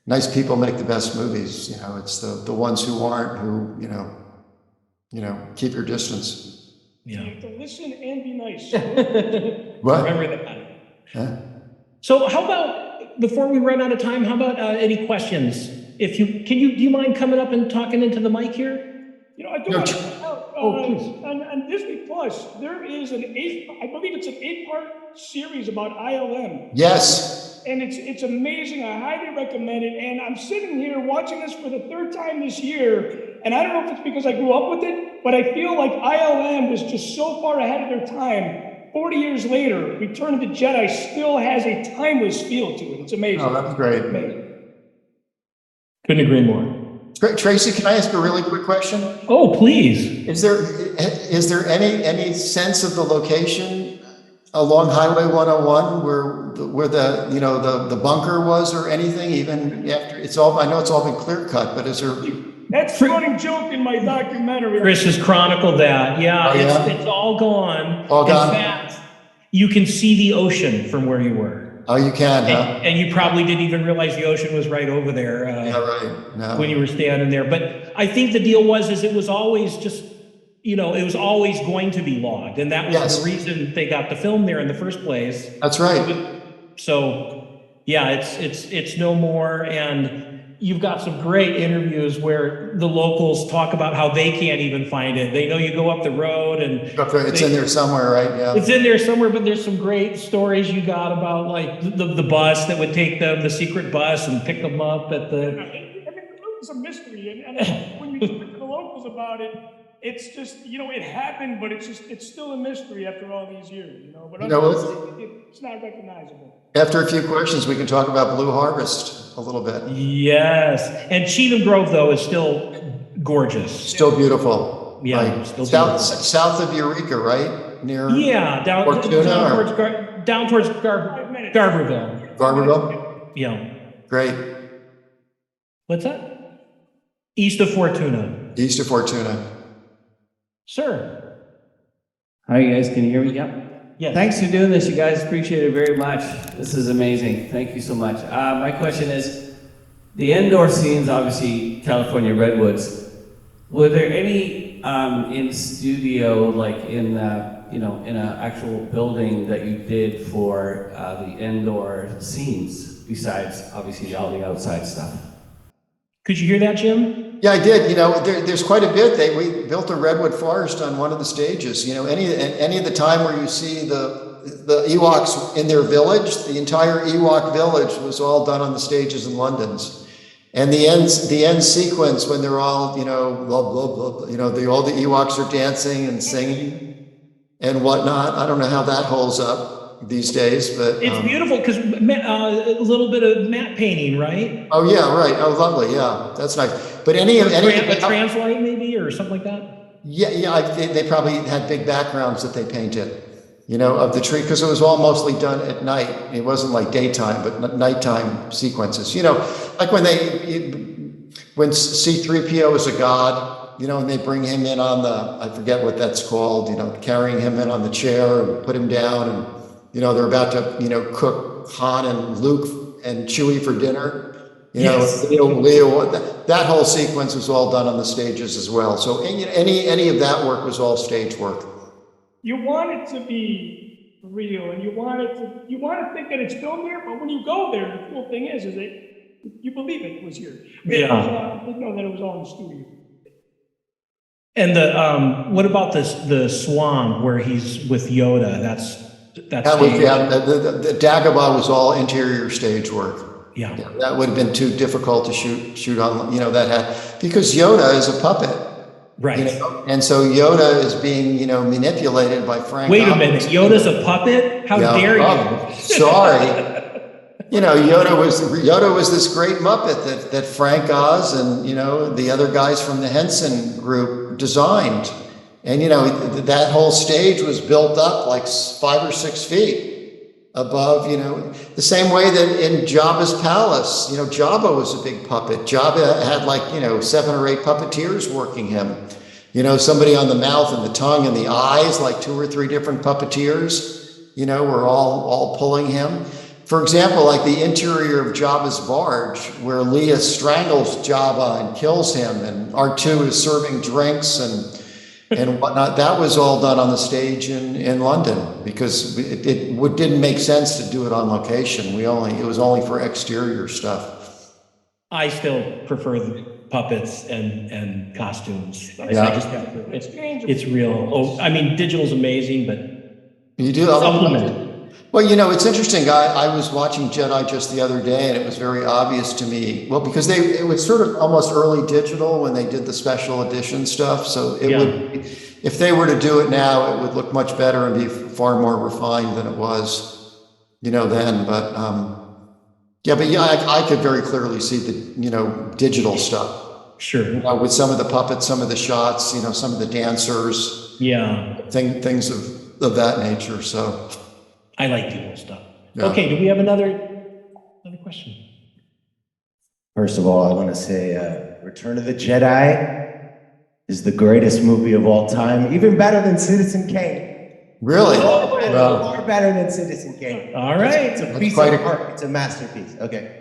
E: nice people make the best movies. It's the ones who aren't, who keep your distance.
B: Yeah. You have to listen and be nice.
E: What?
D: Remember that.
E: Huh?
D: So how about, before we run out of time, how about any questions? Do you mind coming up and talking into the mic here?
B: I do want to point out, on Disney Plus, there is I believe it's an 8-part series about ILM.
E: Yes.
B: And it's amazing. I highly recommend it. And I'm sitting here watching this for the 3rd time this year. And I don't know if it's because I grew up with it, but I feel like ILM was just so far ahead of their time. 40 years later, Return of the Jedi still has a timeless feel to it. It's amazing.
E: Oh, that's great.
D: Couldn't agree more.
E: Tracy, can I ask a really quick question?
D: Oh, please.
E: Is there any sense of the location along Highway 101 where the bunker was or anything? Even after I know it's all been clear cut, but is there?
B: That's a running joke in my documentary.
D: Chris has chronicled that. Yeah,
E: Oh, yeah?
D: It's all gone.
E: All gone?
D: In fact, you can see the ocean from where you were.
E: Oh, you can, huh?
D: And you probably didn't even realize the ocean was right over there
E: Yeah, right. No.
D: when you were standing there. But I think the deal was it was always just, it was always going to be logged. And that was
E: Yes.
D: the reason they got the film there in the first place.
E: That's right.
D: So, yeah, it's no more. And you've got some great interviews where the locals talk about how they can't even find it. They know you go up the road and
E: It's in there somewhere, right? Yeah.
D: it's in there somewhere, but there's some great stories you got about like the bus that would take them, the secret bus, and pick them up at the.
B: It was a mystery, and when you talk to the locals about it, it's just it happened, but it's still a mystery after all these years, But it's not recognizable.
E: After a few questions, we can talk about Blue Harvest a little bit.
D: Yes, and Cheatham Grove though is still gorgeous.
E: Still beautiful.
D: Yeah,
E: Right.
D: still beautiful.
E: South of Eureka, right? Near
D: down towards Garberville.
E: Garberville?
D: Yeah.
E: Great.
D: What's that? East of Fortuna.
E: East of Fortuna.
D: Sir.
F: Hi, you guys. Can you hear me? Yep.
D: Yes.
F: Thanks for doing this. You guys appreciate it very much. This is amazing. Thank you so much. My question is, the Endor scenes, obviously California redwoods. Were there any in studio, like in in an actual building that you did for the Endor scenes, besides obviously all the outside stuff?
D: Could you hear that, Jim?
E: Yeah, I did. There's quite a bit. We built a redwood forest on one of the stages. Any of the time where you see the Ewoks in their village, the entire Ewok village was all done on the stages in London's. And the end sequence when they're all, blah, blah, blah, all the Ewoks are dancing and singing and whatnot. I don't know how that holds up these days, but
D: It's beautiful because a little bit of matte painting, right?
E: oh yeah, right. Oh, lovely. Yeah, that's nice. But any
D: A translight maybe or something like that?
E: Yeah. They probably had big backgrounds that they painted, of the tree, because it was all mostly done at night. It wasn't like daytime, but nighttime sequences. Like when C-3PO is a god, and they bring him in on I forget what that's called, carrying him in on the chair and put him down, and they're about to, cook Han and Luke and Chewie for dinner.
D: Yes.
E: Leo, that whole sequence was all done on the stages as well. So any of that work was all stage work.
B: You want it to be real, and you want to think that it's filmed there, but when you go there, the cool thing is that you believe it was here.
D: Yeah.
B: You know that it was all in the studio.
D: And what about the swamp where he's with Yoda? That's
E: That was, the Dagobah was all interior stage work.
D: Yeah.
E: That would have been too difficult to shoot on, because Yoda is a puppet.
D: Right.
E: And so Yoda is being, manipulated by Frank.
D: Wait a minute, Yoda's a puppet? How dare you?
E: Sorry. Yoda was this great Muppet that Frank Oz and, the other guys from the Henson group designed. And, that whole stage was built up like 5 or 6 feet above, the same way that in Jabba's palace, Jabba was a big puppet. Jabba had like, 7 or 8 puppeteers working him. Somebody on the mouth and the tongue and the eyes, like 2 or 3 different puppeteers, were all pulling him. For example, like the interior of Jabba's barge, where Leia strangles Jabba and kills him, and R2 is serving drinks and whatnot. That was all done on the stage in London, because it didn't make sense to do it on location. It was only for exterior stuff.
D: I still prefer the puppets and costumes. I just have to, it's real. Oh, I mean, digital's amazing, but
E: you do
D: supplement.
E: Well, it's interesting. I was watching Jedi just the other day, and it was very obvious to me. Well, because it was sort of almost early digital when they did the special edition stuff. So it would, if they were to do it now, it would look much better and be far more refined than it was, then. But I could very clearly see the digital stuff.
D: Sure.
E: With some of the puppets, some of the shots, some of the dancers,
D: Yeah.
E: things of that nature. So
D: I like the old stuff.
E: Yeah.
D: Okay, do we have another question?
G: First of all, I want to say Return of the Jedi is the greatest movie of all time, even better than Citizen Kane.
E: Really?
G: Far better than Citizen Kane.
D: All right.
G: It's a piece of art. It's a masterpiece. Okay.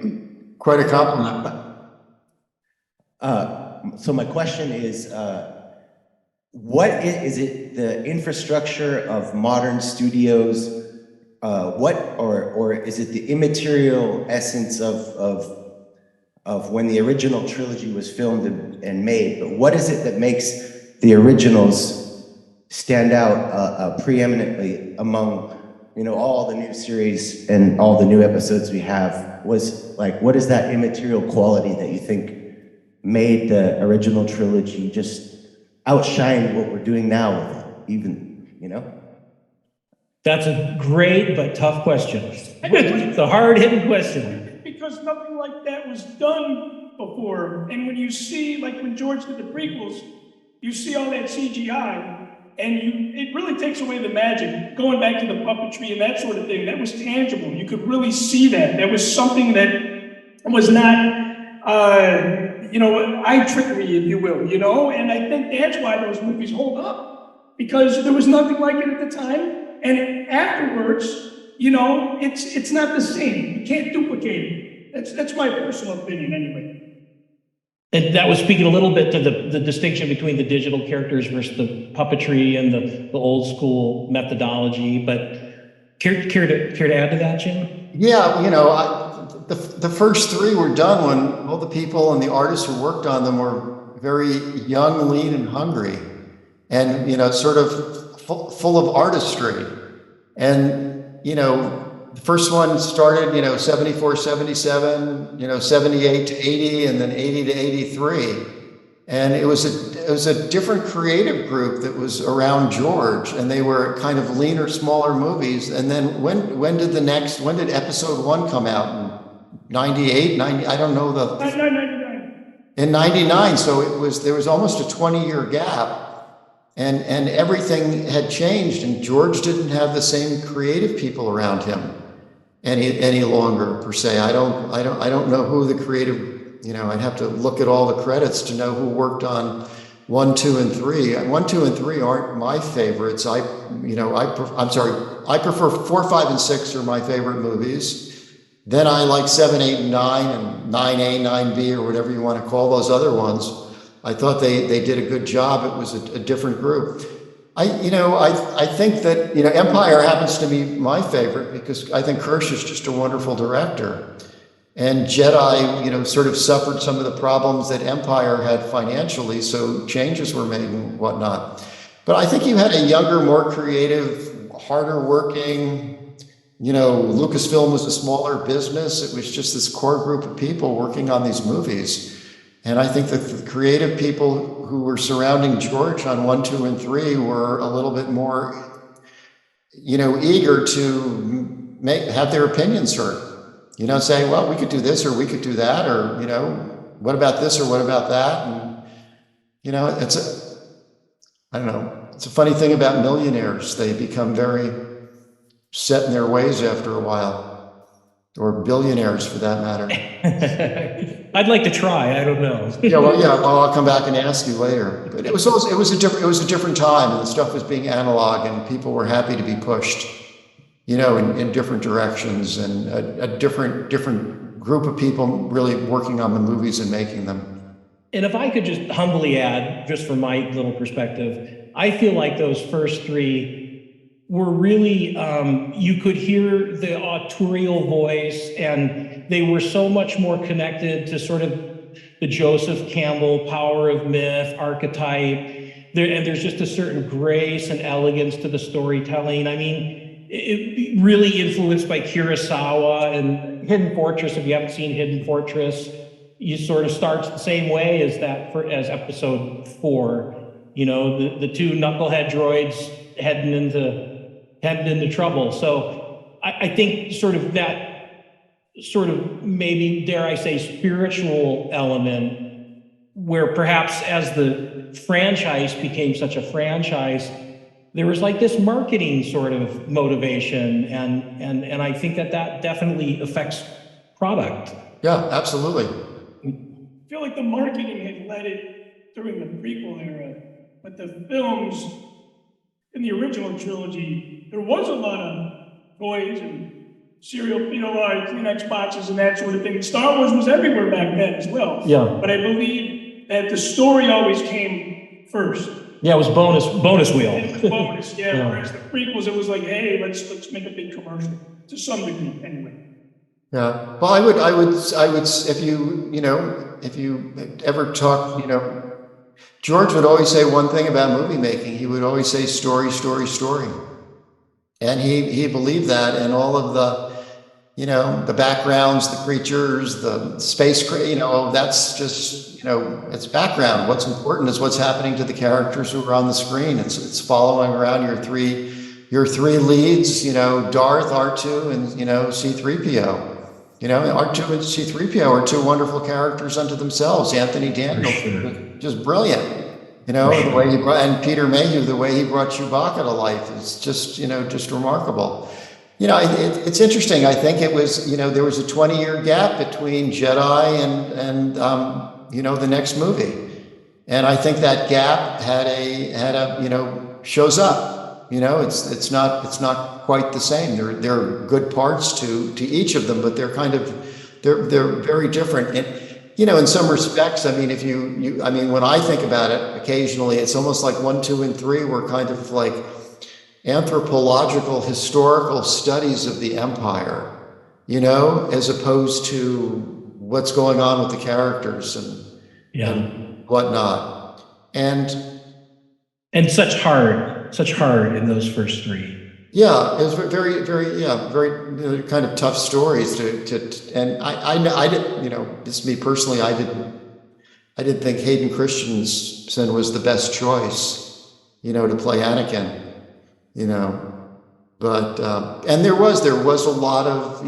E: Quite a compliment.
G: So my question is, what is it? The infrastructure of modern studios? Or is it the immaterial essence of when the original trilogy was filmed and made? But what is it that makes the originals stand out preeminently among all the new series and all the new episodes we have? What is that immaterial quality that you think made the original trilogy just outshine what we're doing now with it, even?
D: That's a great but tough question. It's a hard-hitting question.
B: Because nothing like that was done before. And when you see, like when George did the prequels, you see all that CGI, and it really takes away the magic. Going back to the puppetry and that sort of thing, that was tangible. You could really see that. That was something that was not, eye trickery, if you will, and I think that's why those movies hold up, because there was nothing like it at the time. And afterwards, it's not the same. You can't duplicate it. That's my personal opinion anyway.
D: And that was speaking a little bit to the distinction between the digital characters versus the puppetry and the old school methodology. But care to add to that, Jim?
E: Yeah, the first three were done when all the people and the artists who worked on them were very young, lean, and hungry, and sort of full of artistry. And the first one started 74, 77, 78 to 80, and then 80 to 83. And it was a different creative group that was around George, and they were kind of leaner, smaller movies. And then when did episode 1 come out? In 98, 90, I don't know
B: 99.
E: in 99. So there was almost a 20-year gap. And everything had changed, and George didn't have the same creative people around him any longer, per se. I don't know who the creative, I'd have to look at all the credits to know who worked on 1, 2, and 3. 1, 2, and 3 aren't my favorites. I prefer 4, 5, and 6 are my favorite movies. Then I like 7, 8, and 9, and 9A, 9B, or whatever you want to call those other ones. I thought they did a good job. It was a different group. I think that, Empire happens to be my favorite because I think Cris is just a wonderful director. And Jedi, sort of suffered some of the problems that Empire had financially, so changes were made and whatnot. But I think you had a younger, more creative, harder working, Lucasfilm was a smaller business. It was just this core group of people working on these movies. And I think that the creative people who were surrounding George on 1, 2, and 3 were a little bit more, eager to have their opinions heard. Saying, well, we could do this or we could do that, or, what about this or what about that? And, I don't know. It's a funny thing about millionaires. They become very set in their ways after a while. Or billionaires, for that matter.
D: I'd like to try. I don't know.
E: Well, I'll come back and ask you later. But it was a different time, and the stuff was being analog, and people were happy to be pushed, in different directions, and a different group of people really working on the movies and making them.
D: And if I could just humbly add, just from my little perspective, I feel like those first 3 were really, you could hear the autorial voice, and they were so much more connected to sort of the Joseph Campbell power of myth archetype. And there's just a certain grace and elegance to the storytelling. I mean, it really influenced by Kurosawa and Hidden Fortress. If you haven't seen Hidden Fortress, you sort of starts the same way as episode 4. The 2 knucklehead droids heading into trouble. So I think sort of that maybe, dare I say, spiritual element where perhaps as the franchise became such a franchise, there was like this marketing sort of motivation, and I think that definitely affects product.
E: Yeah, absolutely.
B: I feel like the marketing had led it during the prequel era, but the films in the original trilogy, there was a lot of toys and cereal, Kleenex boxes and that sort of thing. Star Wars was everywhere back then as well.
D: Yeah.
B: But I believe that the story always came first.
D: Yeah, it was bonus wheel.
B: It was bonus, yeah.
D: Yeah.
B: Whereas the prequels, it was like, hey, let's make a big commercial to some degree, anyway.
E: Yeah. Well, I would, if you ever talk, George would always say one thing about movie making. He would always say story, story, story. And he believed that, and all of the backgrounds, the creatures, the space, that's just, it's background. What's important is what's happening to the characters who are on the screen. It's following around your three leads, Darth, R2, and, C-3PO. R2 and C-3PO are two wonderful characters unto themselves. Anthony Daniels, just brilliant. The way he brought, and Peter Mayhew, the way he brought Chewbacca to life is just, just remarkable. It's interesting. I think it was, there was a 20-year gap between Jedi and the next movie. And I think that gap had a shows up. It's not quite the same. There are good parts to each of them, but they're they're very different. And, in some respects, I mean, when I think about it, occasionally it's almost like 1, 2, and 3 were kind of like anthropological, historical studies of the Empire, as opposed to what's going on with the characters and whatnot. And
D: such heart in those first 3.
E: Yeah, it was very, very, very kind of tough stories and I didn't, this is me personally, I didn't think Hayden Christensen was the best choice, to play Anakin, but, and there was a lot of,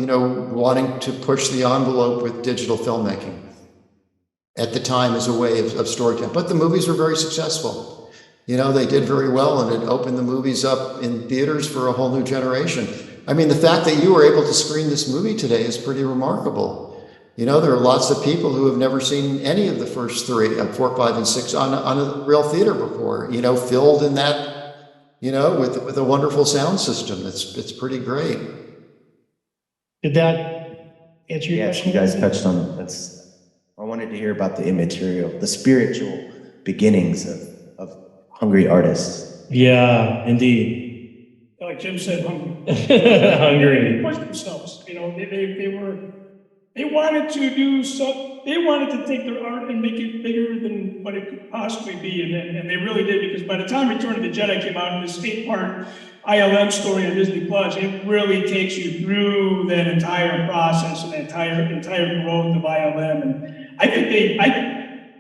E: wanting to push the envelope with digital filmmaking at the time as a way of storytelling, but the movies were very successful. They did very well, and it opened the movies up in theaters for a whole new generation. I mean, the fact that you were able to screen this movie today is pretty remarkable. There are lots of people who have never seen any of the first 3, 4, 5, and 6 on a real theater before, filled in that, with a wonderful sound system. It's pretty great.
D: Did that answer your question?
G: Yes, you guys touched on it. I wanted to hear about the immaterial, the spiritual beginnings of hungry artists.
D: Yeah, indeed.
B: Like Jim said, hungry.
D: Hungry.
B: They pushed themselves. They wanted to do so. They wanted to take their art and make it bigger than what it could possibly be, and they really did, because by the time Return of the Jedi came out, in this 8-part ILM story on Disney Plus, it really takes you through that entire process and that entire growth of ILM. And I think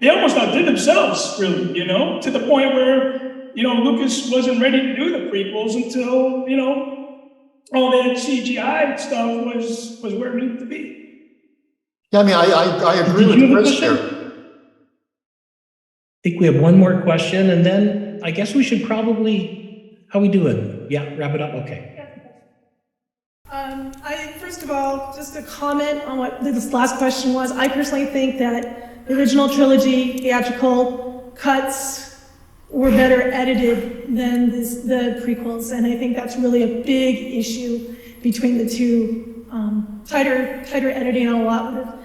B: they almost outdid themselves, really, to the point where, Lucas wasn't ready to do the prequels until, all that CGI stuff was where it needed to be.
E: Yeah, I mean, I agree with Chris here.
D: I think we have one more question, and then I guess we should probably, how we doing? Yeah, wrap it up, okay.
H: First of all, just a comment on what this last question was. I personally think that the original trilogy theatrical cuts were better edited than the prequels, and I think that's really a big issue between the two. Tighter editing on a lot would have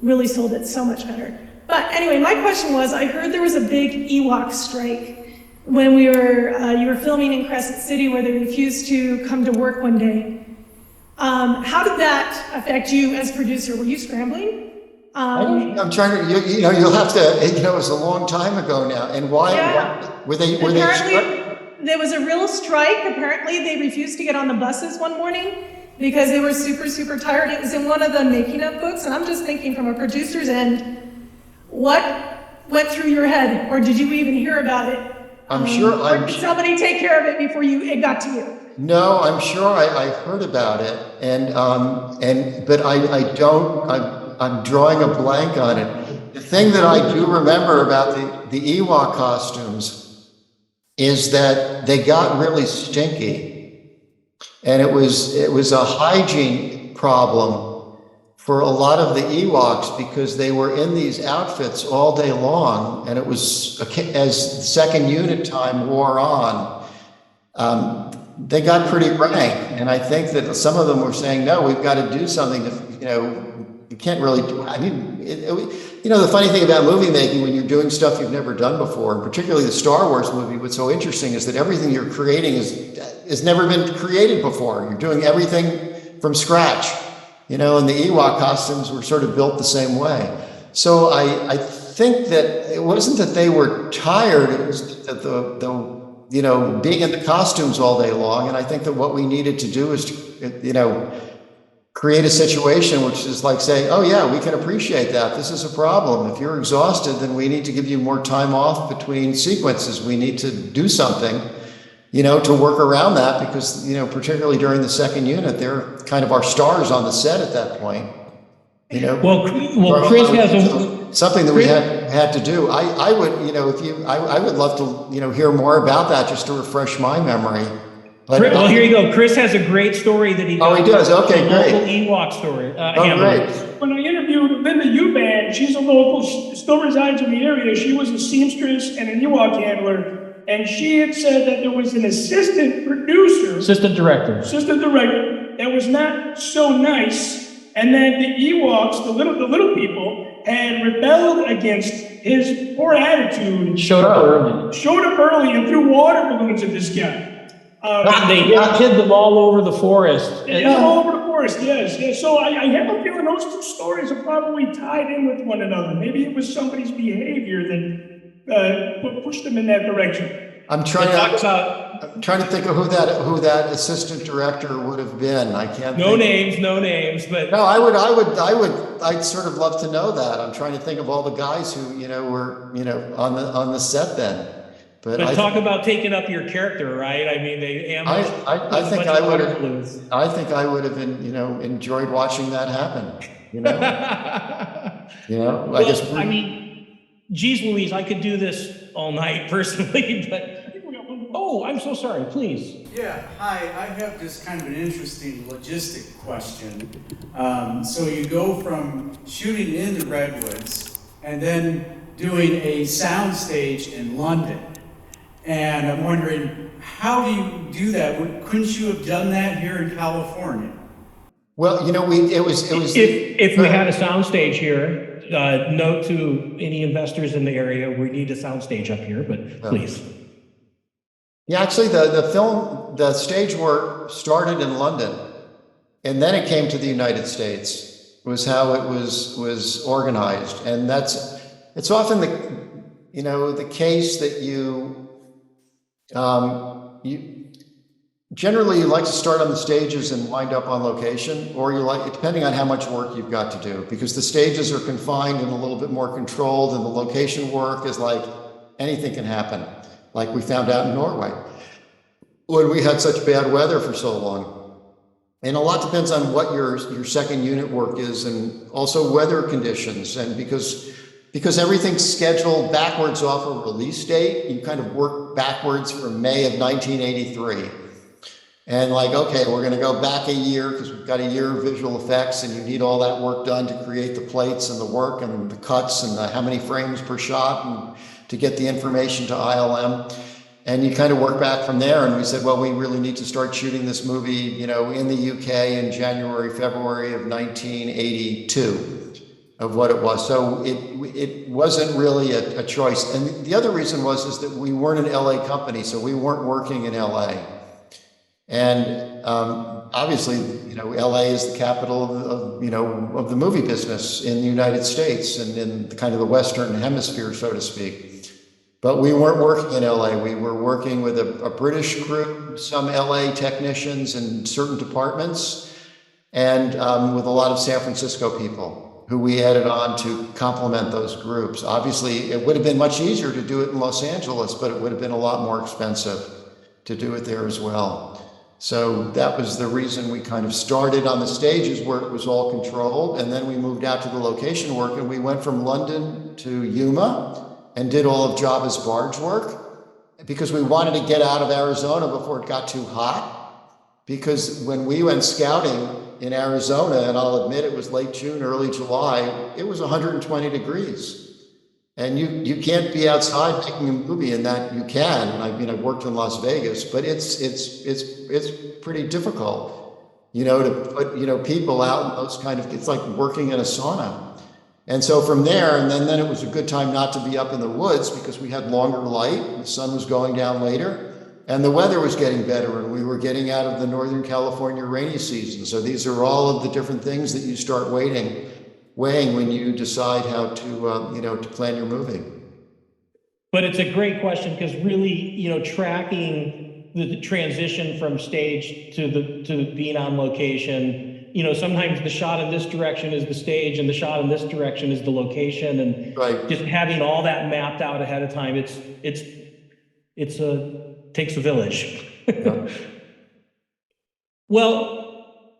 H: really sold it so much better. But anyway, my question was, I heard there was a big Ewok strike when you were filming in Crescent City, where they refused to come to work one day. How did that affect you as producer? Were you scrambling?
E: I'm trying to, you'll have to, it was a long time ago now. And why?
H: Yeah.
E: Were they
H: there was a real strike. Apparently they refused to get on the buses one morning because they were super, super tired. It was in one of the making of books. And I'm just thinking, from a producer's end, what went through your head? Or did you even hear about it?
E: I'm sure.
H: Or did somebody take care of it before it got to you?
E: No, I'm sure I heard about it, but I don't. I'm drawing a blank on it. The thing that I do remember about the Ewok costumes is that they got really stinky, and it was a hygiene problem for a lot of the Ewoks because they were in these outfits all day long, and it was as second unit time wore on, they got pretty rank, and I think that some of them were saying, no, we've got to do something to, you can't really do, I mean, the funny thing about movie making when you're doing stuff you've never done before, and particularly the Star Wars movie, what's so interesting is that everything you're creating has never been created before. You're doing everything from scratch, and the Ewok costumes were sort of built the same way. So I think that it wasn't that they were tired, it was that being in the costumes all day long, and I think that what we needed to do is create a situation which is like saying, oh yeah, we can appreciate that. This is a problem. If you're exhausted, then we need to give you more time off between sequences. We need to do something, to work around that because, particularly during the second unit, they're kind of our stars on the set at that point.
D: Well, Cris has
E: something that we had to do. I would, I would love to, hear more about that just to refresh my memory.
D: Well, here you go. Cris has a great story that he does.
E: Oh, he does? Okay, great.
D: Local Ewok story.
E: Great.
B: When I interviewed Linda Eubank, she's a local, she still resides in the area. She was a seamstress and an Ewok handler. And she had said that there was an assistant director that was not so nice. And that the Ewoks, the little people, had rebelled against his poor attitude.
D: Showed up early
B: and threw water balloons at this guy.
D: They hid them all over the forest.
B: All over the forest, yes. So I have a feeling those two stories are probably tied in with one another. Maybe it was somebody's behavior that pushed them in that direction.
E: I'm trying to think of who that assistant director would have been. I can't.
D: No names, but
E: no, I'd sort of love to know that. I'm trying to think of all the guys who were on the set then. But
D: talk about taking up your character, right? I mean, they ambushed.
E: I think I would have. I think I would have enjoyed watching that happen. I guess.
D: I mean, geez Louise, I could do this all night personally, but. Oh, I'm so sorry, please.
I: Yeah, hi, I have this kind of an interesting logistic question. So you go from shooting in the Redwoods and then doing a soundstage in London. And I'm wondering, how do you do that? Couldn't you have done that here in California?
E: Well, it was.
D: If we had a soundstage here, note to any investors in the area, we need a soundstage up here, but please.
E: Yeah, actually, the stage work started in London, and then it came to the United States. Was how it was organized, and it's often the case that you generally like to start on the stages and wind up on location, or depending on how much work you've got to do, because the stages are confined and a little bit more controlled, and the location work is like anything can happen. Like we found out in Norway, when we had such bad weather for so long. And a lot depends on what your second unit work is, and also weather conditions. And because everything's scheduled backwards off a release date, you kind of work backwards from May of 1983. And okay, we're gonna go back a year because we've got a year of visual effects, and you need all that work done to create the plates and the work and the cuts and how many frames per shot, and to get the information to ILM, and you kind of work back from there. And we said, well, we really need to start shooting this movie, in the UK in January, February of 1982 of what it was. So it wasn't really a choice. And the other reason is that we weren't an LA company, so we weren't working in LA. And obviously, LA is the capital of the movie business in the United States and in kind of the Western hemisphere, so to speak. But we weren't working in LA. We were working with a British crew, some LA technicians in certain departments, and with a lot of San Francisco people who we added on to complement those groups. Obviously, it would have been much easier to do it in Los Angeles, but it would have been a lot more expensive to do it there as well. So that was the reason we kind of started on the stages where it was all controlled, and then we moved out to the location work, and we went from London to Yuma and did all of Jabba's barge work because we wanted to get out of Arizona before it got too hot. Because when we went scouting in Arizona, and I'll admit it was late June, early July, it was 120 degrees. And you can't be outside making a movie in that. You can, and I've worked in Las Vegas, but it's pretty difficult, to put, people out in those kind of, it's like working in a sauna. And so from there, and then it was a good time not to be up in the woods because we had longer light, the sun was going down later, and the weather was getting better, and we were getting out of the Northern California rainy season. So these are all of the different things that you start weighing when you decide how to, to plan your movie.
D: But it's a great question because really, tracking the transition from stage to being on location, sometimes the shot in this direction is the stage and the shot in this direction is the location, and
E: Right.
D: just having all that mapped out ahead of time, takes a village.
E: Yeah.
D: Well,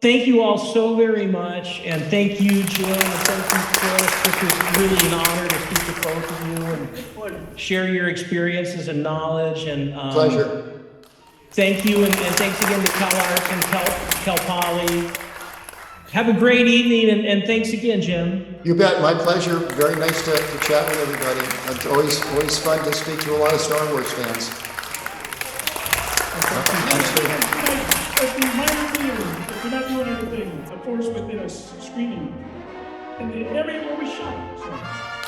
D: thank you all so very much, and thank you, Jim, and thank you, Chris. This was really an honor to speak with both of you and share your experiences and knowledge. And
E: Pleasure.
D: thank you, and thanks again to Cal Arts and Cal Poly. Have a great evening, and thanks again, Jim.
E: You bet. My pleasure. Very nice to chat with everybody. It's always fun to speak to a lot of Star Wars fans.
B: As the minor theater, if we're not doing anything, the Force Within us screening in the area where we shot. So,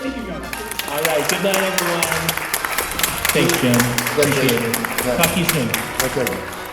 B: thank you guys.
D: All right. Good night, everyone. Thanks, Jim. Appreciate it.
E: Yeah.
D: Talk to you soon.
E: Okay.